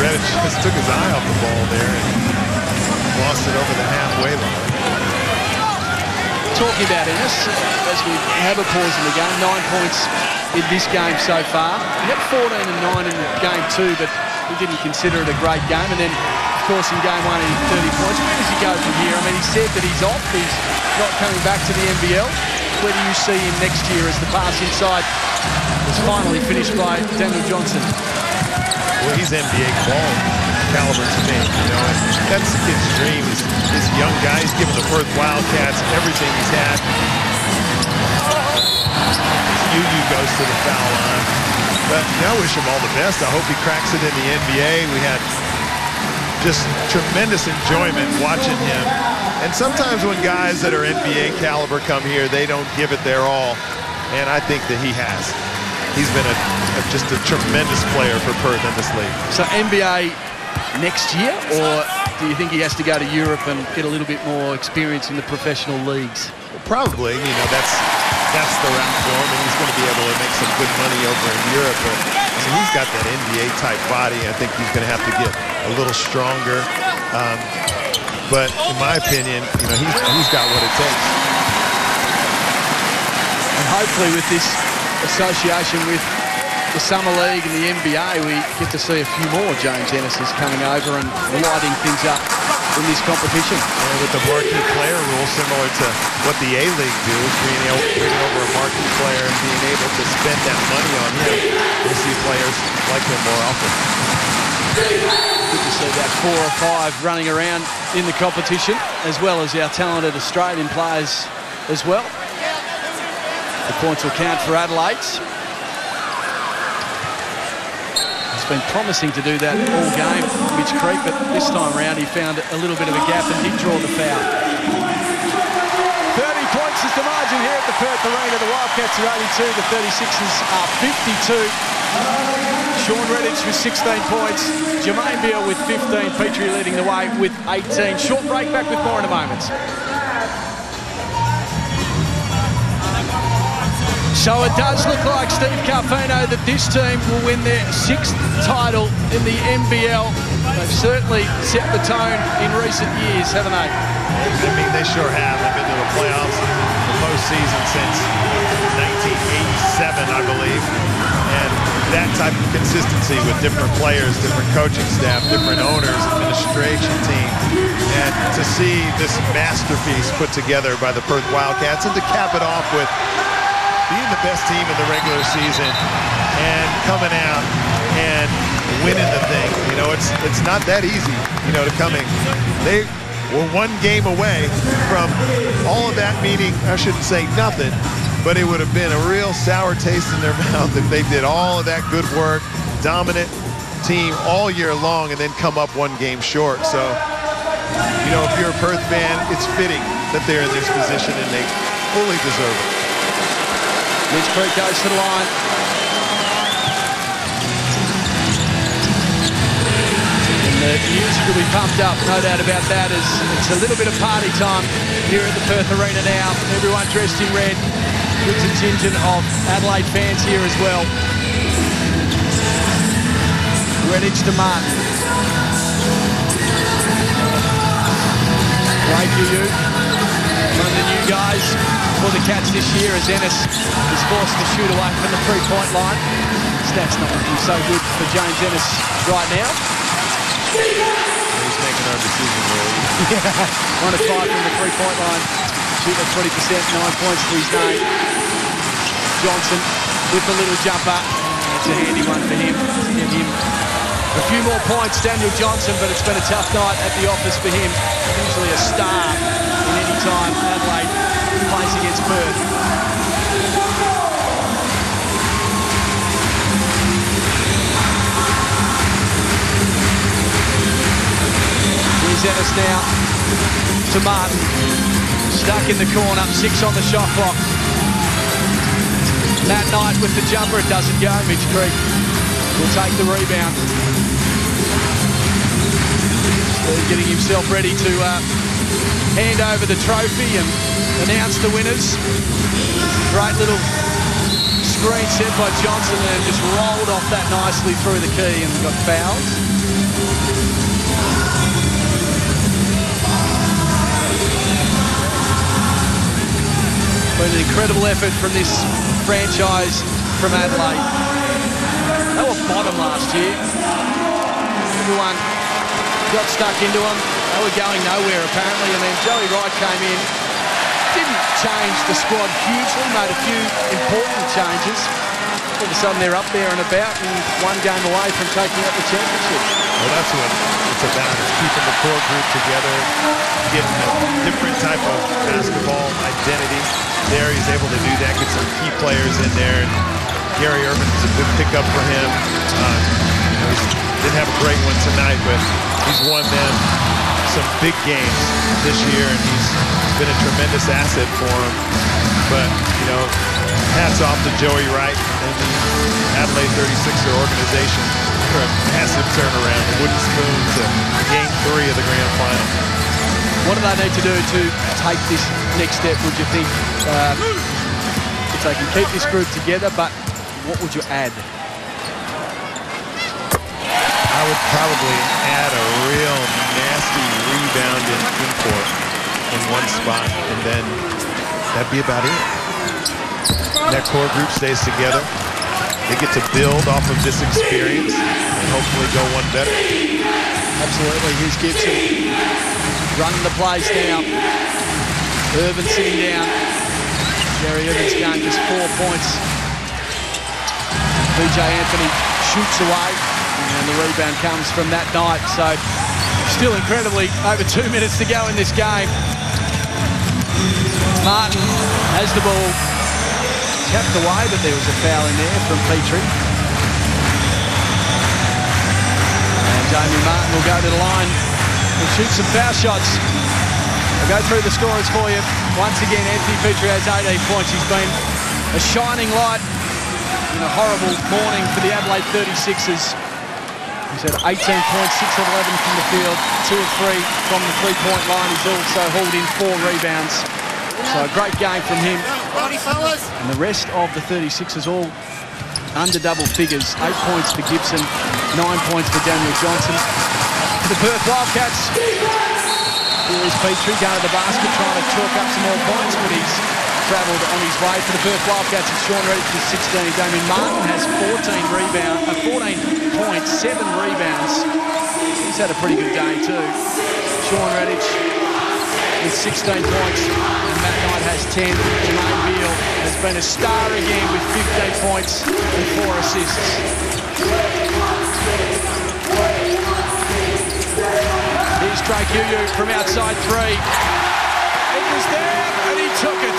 Redditch just took his eye off the ball there and lost it over the halfway line. Talking about Ennis, as we have a pause in the game, 9 points in this game so far. He had 14 and 9 in Game 2, but we didn't consider it a great game. And then, of course, in Game 1, he had 30 points. Where does he go from here? I mean, he said that he's off. He's not coming back to the NBL. Where do you see him next year as the pass inside was finally finished by Daniel Johnson? Well, he's NBA caliber to me, you know, and that's the kid's dream. He's a young guy. He's given the Perth Wildcats everything he's had. Yu goes to the foul line. But I wish him all the best. I hope he cracks it in the NBA. We had just tremendous enjoyment watching him. And sometimes when guys that are NBA caliber come here, they don't give it their all. And I think that he has. He's been just a tremendous player for Perth in this league. So NBA next year, or do you think he has to go to Europe and get a little bit more experience in the professional leagues? Well, probably. You know, that's the route for him, and he's going to be able to make some good money over in Europe. But I mean, he's got that NBA-type body. I think he's going to have to get a little stronger. But in my opinion, you know, he's got what it takes. And hopefully with this association with the Summer League and the NBA, we get to see a few more James Ennis's coming over and lighting things up in this competition. And with the marquee player rule, similar to what the A-League do, bringing over a marquee player and being able to spend that money on him, we'll see players like him more often. Good to see that 4 or 5 running around in the competition, as well as our talented Australian players as well. The points will count for Adelaide. It's been promising to do that all game, Mitch Creek, but this time around he found a little bit of a gap and did draw the foul. 30 points is the margin here at the Perth Arena. The Wildcats are 82, the 36ers are 52. Sean Redditch with 16 points, Jermaine Beale with 15, Petrie leading the way with 18. Short break, back with more in a moment. So it does look like, Steve Carfino, that this team will win their 6th title in the NBL. They've certainly set the tone in recent years, haven't they? I mean, they sure have. They've been to the playoffs, the postseason since 1987, I believe. And that type of consistency with different players, different coaching staff, different owners, administration team. And to see this masterpiece put together by the Perth Wildcats, and to cap it off with being the best team in the regular season and coming out and winning the thing. You know, it's not that easy, you know, to come in. They were 1 game away from all of that, meaning, I shouldn't say nothing, but it would have been a real sour taste in their mouth if they did all of that good work, dominant team all year long, and then come up 1 game short. So, you know, if you're a Perth fan, it's fitting that they're in this position, and they fully deserve it. Mitch Creek goes to the line. And the music will be pumped up, no doubt about that, as it's a little bit of party time here at the Perth Arena now. Everyone dressed in red. Good contingent of Adelaide fans here as well. Redditch to Martin. Great you. One of the new guys for the Cats this year, as Ennis is forced to shoot away from the 3-point line. Stats not looking so good for James Ennis right now. He's making our decision really. 1 of 5 from the 3-point line. Shooting at 20%, 9 points to his name. Johnson with the little jumper. It's a handy one for him to get him a few more points, Daniel Johnson, but it's been a tough night at the office for him. Usually a star in any time Adelaide plays against Perth. Here's Ennis now to Martin. Stuck in the corner, 6 on the shot clock. That night with the jumper, it doesn't go. Mitch Creek will take the rebound. Getting himself ready to hand over the trophy and announce the winners. Great little screen set by Johnson and just rolled off that nicely through the key and got fouled. Been an incredible effort from this franchise from Adelaide. They were bottom last year. Everyone got stuck into them. They were going nowhere apparently, and then Joey Wright came in. Didn't change the squad hugely, made a few important changes. All of a sudden they're up there and about and 1 game away from taking up the championship. Well, that's what it's about. It's keeping the core group together, getting a different type of basketball identity. There he's able to do that, get some key players in there, and Gary Irvin is a good pickup for him. He didn't have a great one tonight, but he's won them some big games this year, and he's been a tremendous asset for him. But, you know, hats off to Joey Wright and the Adelaide 36er organization for a massive turnaround. The wooden spoon to Game 3 of the grand final. What do they need to do to take this next step, would you think? If they can keep this group together, but what would you add? I would probably add a real nasty rebound in import in one spot, and then that'd be about it. That core group stays together. They get to build off of this experience and hopefully go one better. Absolutely. Here's Gibson running the plays now. Irvin sitting down. Gary Irvin's game just 4 points. BJ Anthony shoots away, and the rebound comes from that night. So still incredibly over 2 minutes to go in this game. Martin has the ball. Tapped away, but there was a foul in there from Petrie. And Damien Martin will go to the line and shoot some foul shots. I'll go through the scorers for you. Once again, Anthony Petrie has 18 points. He's been a shining light in a horrible morning for the Adelaide 36ers. He's had 18 points, 6 of 11 from the field, 2 of 3 from the three-point line. He's also hauled in 4 rebounds. So a great game from him. And the rest of the 36ers all under double figures. 8 points for Gibson, 9 points for Daniel Johnson. For the Perth Wildcats, here is Petrie going to the basket, trying to chalk up some more points, but he's travelled on his way. For the Perth Wildcats, it's Sean Redditch with 16. Damien Martin has 14 points, 7 rebounds. He's had a pretty good day too. Sean Redditch with 16 points, and Matt Knight has 10. Jermaine Beal has been a star again with 15 points and 4 assists. Here's Drake Yuyu from outside 3. It was there, and he took it.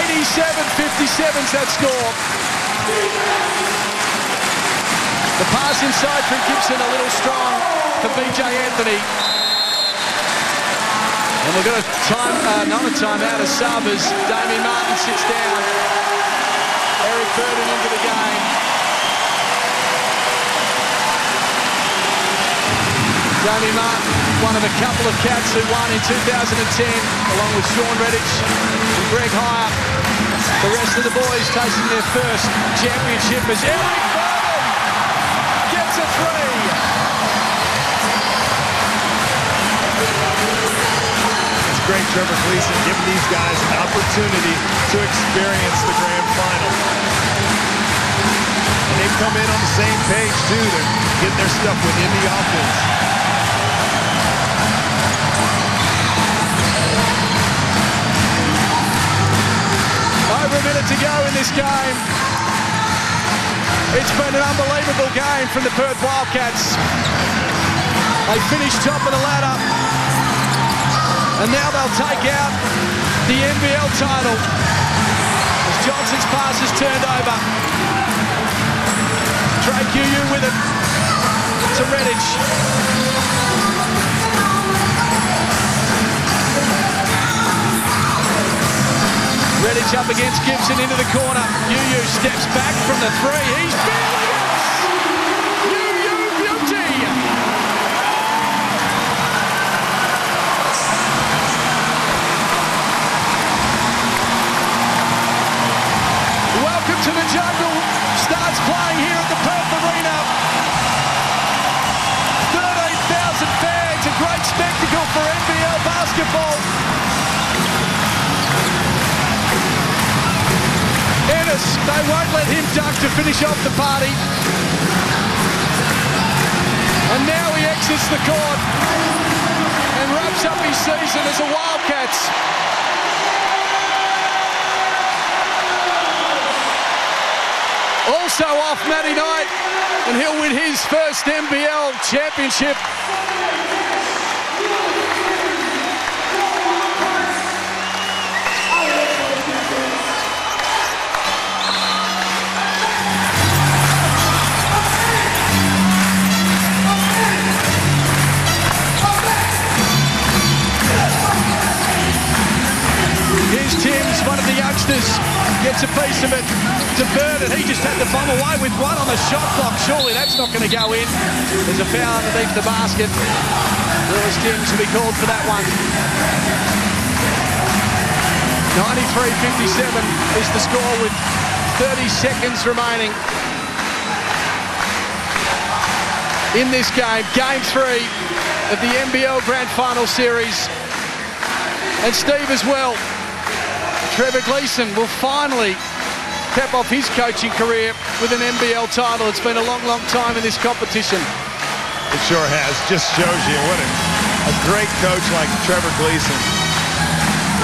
87-57's that score. The pass inside from Gibson, a little strong for BJ Anthony. And we've got a another time out of sub as Damien Martin sits down. Eric Burden into the game. Damien Martin, one of a couple of Cats who won in 2010, along with Sean Redditch and Greg Hire. The rest of the boys tasting their first championship as Eric Burden gets a 3. It's great, Trevor Gleason, giving these guys an opportunity to experience the grand final. And they've come in on the same page, too. They're getting their stuff within the offense. Over a minute to go in this game. It's been an unbelievable game from the Perth Wildcats. They finished top of the ladder. And now they'll take out the NBL title as Johnson's pass is turned over. Drake Yuyu with it to Redditch. Redditch up against Gibson into the corner. Yuyu steps back from the 3. He's feeling it! Yuyu beauty! Welcome to the jungle. Starts playing here at the Perth Arena. 13,000 fans. A great spectacle for NBL basketball. Ennis, they won't let him dunk to finish off the party. And now he exits the court and wraps up his season as a Wildcats. Also off Matty Knight, and he'll win his first NBL championship. Roosters gets a piece of it to Bird, and he just had to bomb away with one on the shot clock. Surely that's not going to go in. There's a foul underneath the basket. Lewis James will be called for that one. 93-57 is the score with 30 seconds remaining in this game. Game 3 of the NBL Grand Final Series. And Steve as well. Trevor Gleeson will finally cap off his coaching career with an NBL title. It's been a long, long time in this competition. It sure has. Just shows you what a great coach like Trevor Gleeson.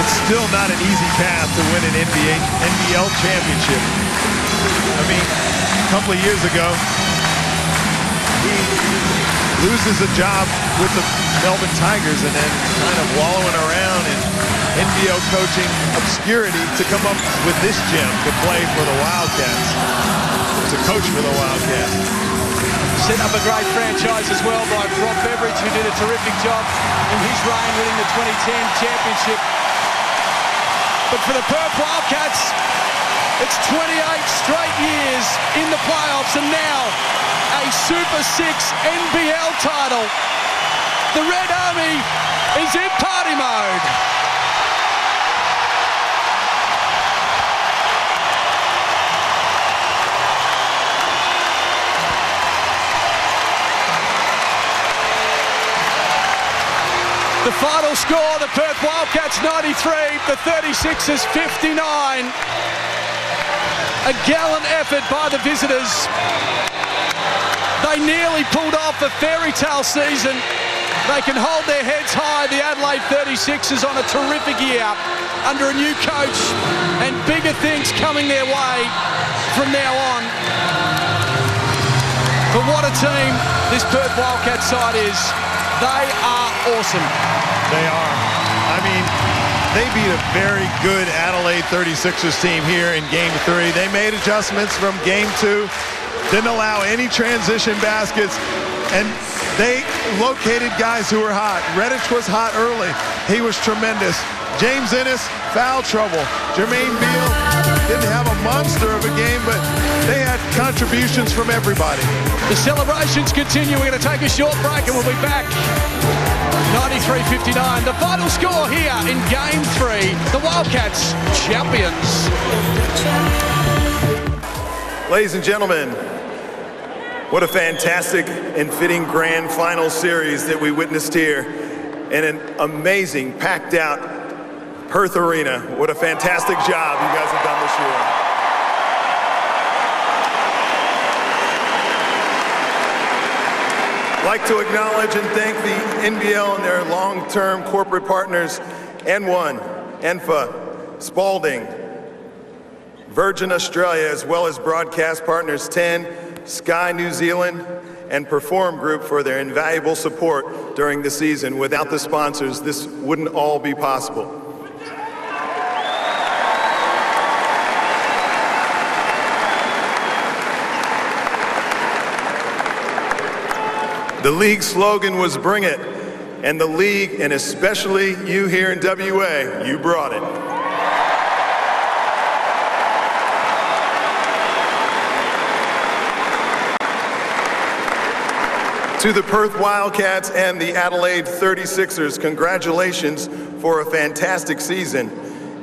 It's still not an easy path to win an NBL championship. I mean, a couple of years ago, he loses a job with the Melbourne Tigers and then kind of wallowing around in NBL coaching obscurity to come up with this gem to play for the Wildcats, to coach for the Wildcats. Set up a great franchise as well by Rob Beveridge, who did a terrific job in his reign winning the 2010 championship. But for the Perth Wildcats, it's 28 straight years in the playoffs and now a Super 6 NBL title. The Red Army is in party mode. The final score, the Perth Wildcats 93, the 36ers 59. A gallant effort by the visitors. They nearly pulled off a fairy tale season. They can hold their heads high. The Adelaide 36ers on a terrific year under a new coach and bigger things coming their way from now on. But what a team this Perth Wildcats side is. They are awesome. They are. I mean, they beat a very good Adelaide 36ers team here in Game 3. They made adjustments from Game 2, didn't allow any transition baskets, and they located guys who were hot. Redditch was hot early. He was tremendous. James Ennis, foul trouble. Jermaine Beal didn't have a monster of a game, but they had contributions from everybody. The celebrations continue. We're going to take a short break and we'll be back. 93-59. The final score here in Game 3. The Wildcats champions. Ladies and gentlemen, what a fantastic and fitting grand final series that we witnessed here in an amazing, packed out Perth Arena. What a fantastic job you guys have done this year. I'd like to acknowledge and thank the NBL and their long-term corporate partners, N1, ENFA, Spalding, Virgin Australia, as well as broadcast partners 10, Sky New Zealand, and Perform Group for their invaluable support during the season. Without the sponsors, this wouldn't all be possible. The league slogan was "Bring It," and the league, and especially you here in WA, you brought it. To the Perth Wildcats and the Adelaide 36ers, congratulations for a fantastic season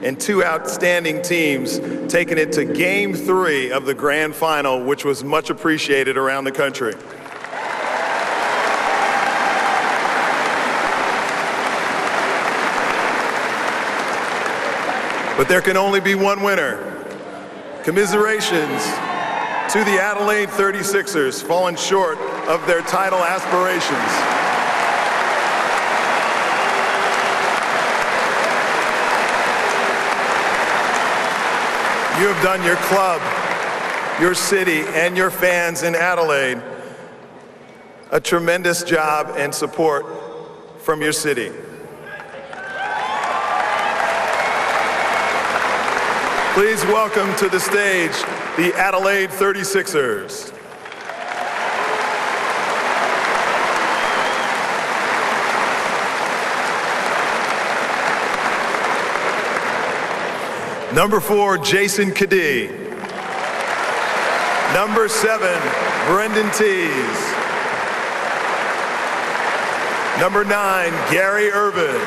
and two outstanding teams taking it to Game 3 of the Grand Final, which was much appreciated around the country. But there can only be one winner. Commiserations to the Adelaide 36ers, falling short of their title aspirations. You have done your club, your city, and your fans in Adelaide a tremendous job and support from your city. Please welcome to the stage the Adelaide 36ers. Number 4, Jason Kadee. Number 7, Brendan Tees. Number 9, Gary Irvin.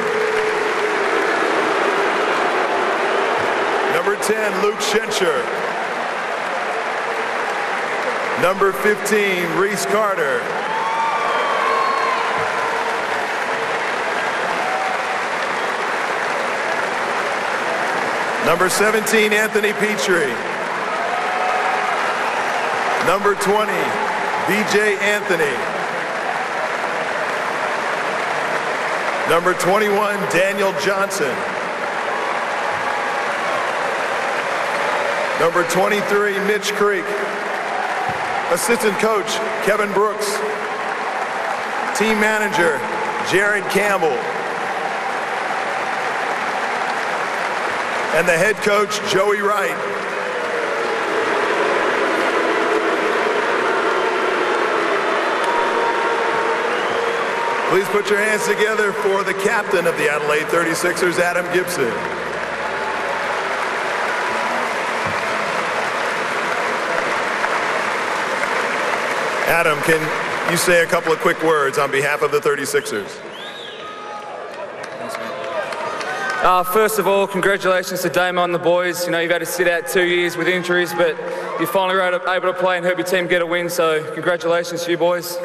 Number 10, Luke Schencher. Number 15, Reese Carter. Number 17, Anthony Petrie. Number 20, BJ Anthony. Number 21, Daniel Johnson. Number 23, Mitch Creek. Assistant coach, Kevin Brooks. Team manager, Jared Campbell. And the head coach, Joey Wright. Please put your hands together for the captain of the Adelaide 36ers, Adam Gibson. Adam, can you say a couple of quick words on behalf of the 36ers? First of all, congratulations to Damo and the boys. You know, you've had to sit out 2 years with injuries, but you finally were able to play and help your team get a win, so congratulations to you boys.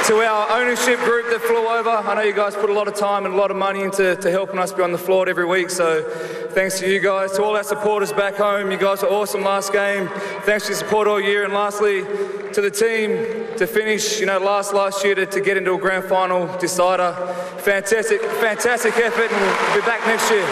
To our ownership group that flew over, I know you guys put a lot of time and a lot of money into helping us be on the floor every week, so thanks to you guys. To all our supporters back home, you guys were awesome last game. Thanks for your support all year. And lastly, to the team to finish, you know, last year to get into a grand final decider. Fantastic effort, and we'll be back next year.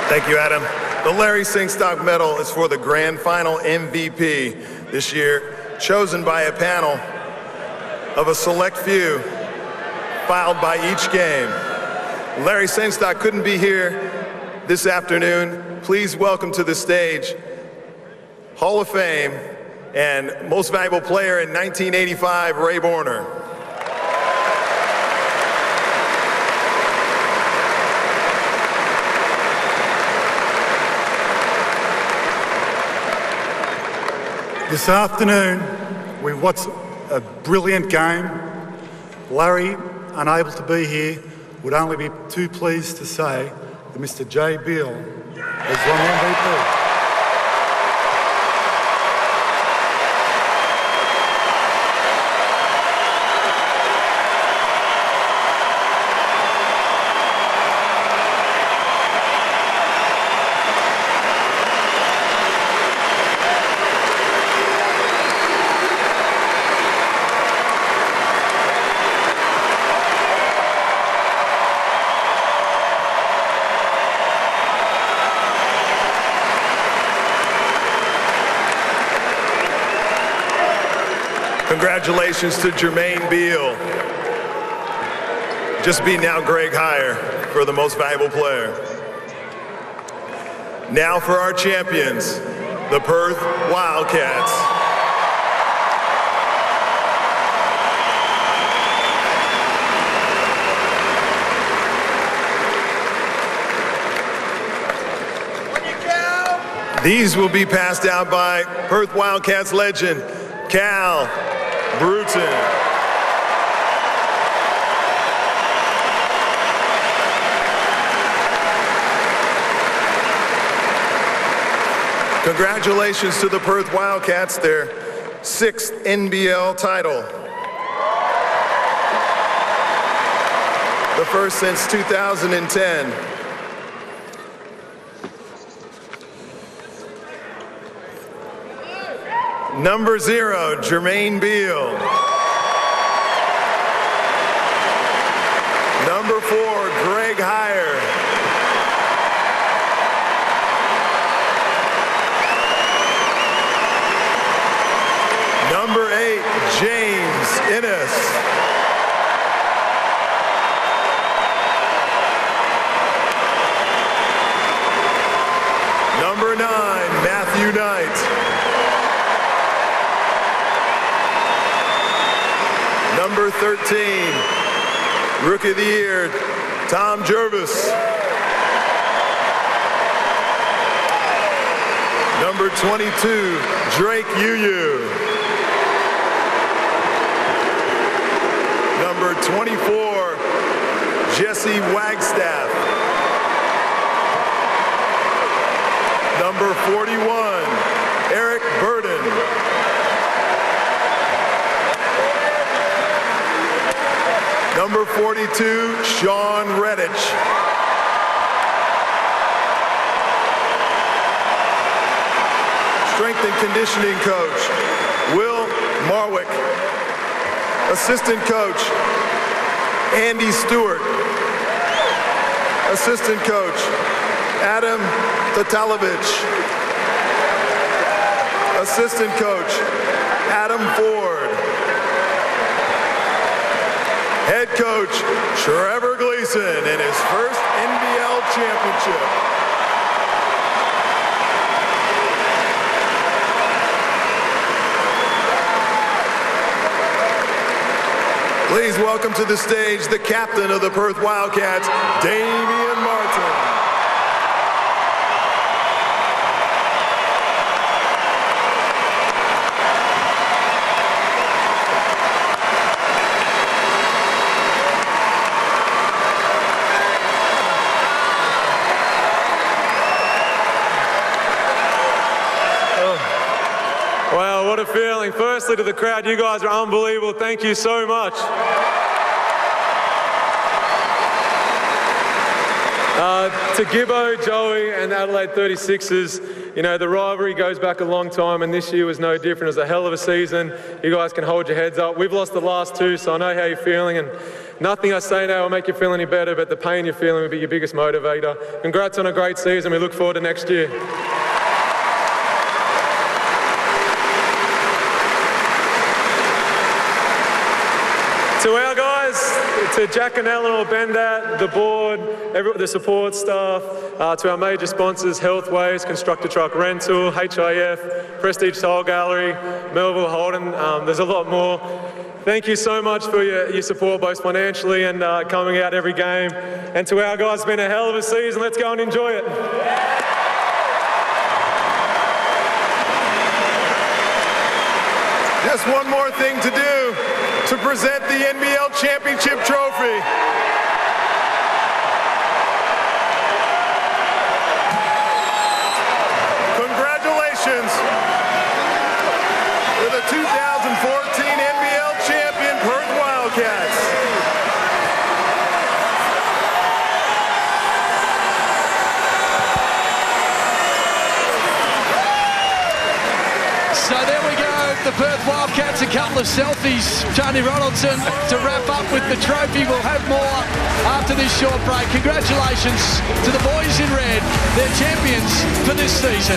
Thank you, Adam. The Larry Singstock Medal is for the Grand Final MVP this year, chosen by a panel of a select few, filed by each game. Larry Singstock couldn't be here this afternoon. Please welcome to the stage Hall of Fame and Most Valuable Player in 1985, Ray Borner. This afternoon, we watched a brilliant game. Larry, unable to be here, would only be too pleased to say that Mr. J. Beale has won the MVP. Congratulations to Jermaine Beal. Just beat now Greg Heyer for the Most Valuable Player. Now for our champions, the Perth Wildcats. These will be passed out by Perth Wildcats legend, Cal Bruton. Congratulations to the Perth Wildcats, their 6th NBL title. The first since 2010. Number 0, Jermaine Beal. Number 4, Greg Heyer. Number 8, James Innes. Number 9, Matt tonight. Number 13, Rookie of the Year, Tom Jervis. Number 22, Drake Yuyu. Number 24, Jesse Wagstaff. Number 41, Eric Burden. Number 42, Sean Redditch. Strength and conditioning coach, Will Marwick. Assistant coach, Andy Stewart. Assistant coach, Adam Tatalovich. Assistant coach, Adam Ford. Head coach, Trevor Gleason in his first NBL championship. Please welcome to the stage the captain of the Perth Wildcats, Damian Martin. Wow, what a feeling. Firstly, to the crowd, you guys are unbelievable. Thank you so much. To Gibbo, Joey, and Adelaide 36ers, you know, the rivalry goes back a long time, and this year was no different. It was a hell of a season. You guys can hold your heads up. We've lost the last two, so I know how you're feeling, and nothing I say now will make you feel any better, but the pain you're feeling will be your biggest motivator. Congrats on a great season. We look forward to next year. To our guys, to Jack and Eleanor Bendat, the board, the support staff, to our major sponsors, Healthways, Constructor Truck Rental, HIF, Prestige Tile Gallery, Melville Holden, there's a lot more. Thank you so much for your support, both financially and coming out every game. And to our guys, it's been a hell of a season. Let's go and enjoy it. Just one more thing to do to present the NBL Championship Trophy. Congratulations to the 2014 NBL champion Perth Wildcats. So there we go, the Perth Wildcats, a couple of selfies. Tony Ronaldson to wrap up with the trophy. We'll have more after this short break. Congratulations to the boys in red. They're champions for this season.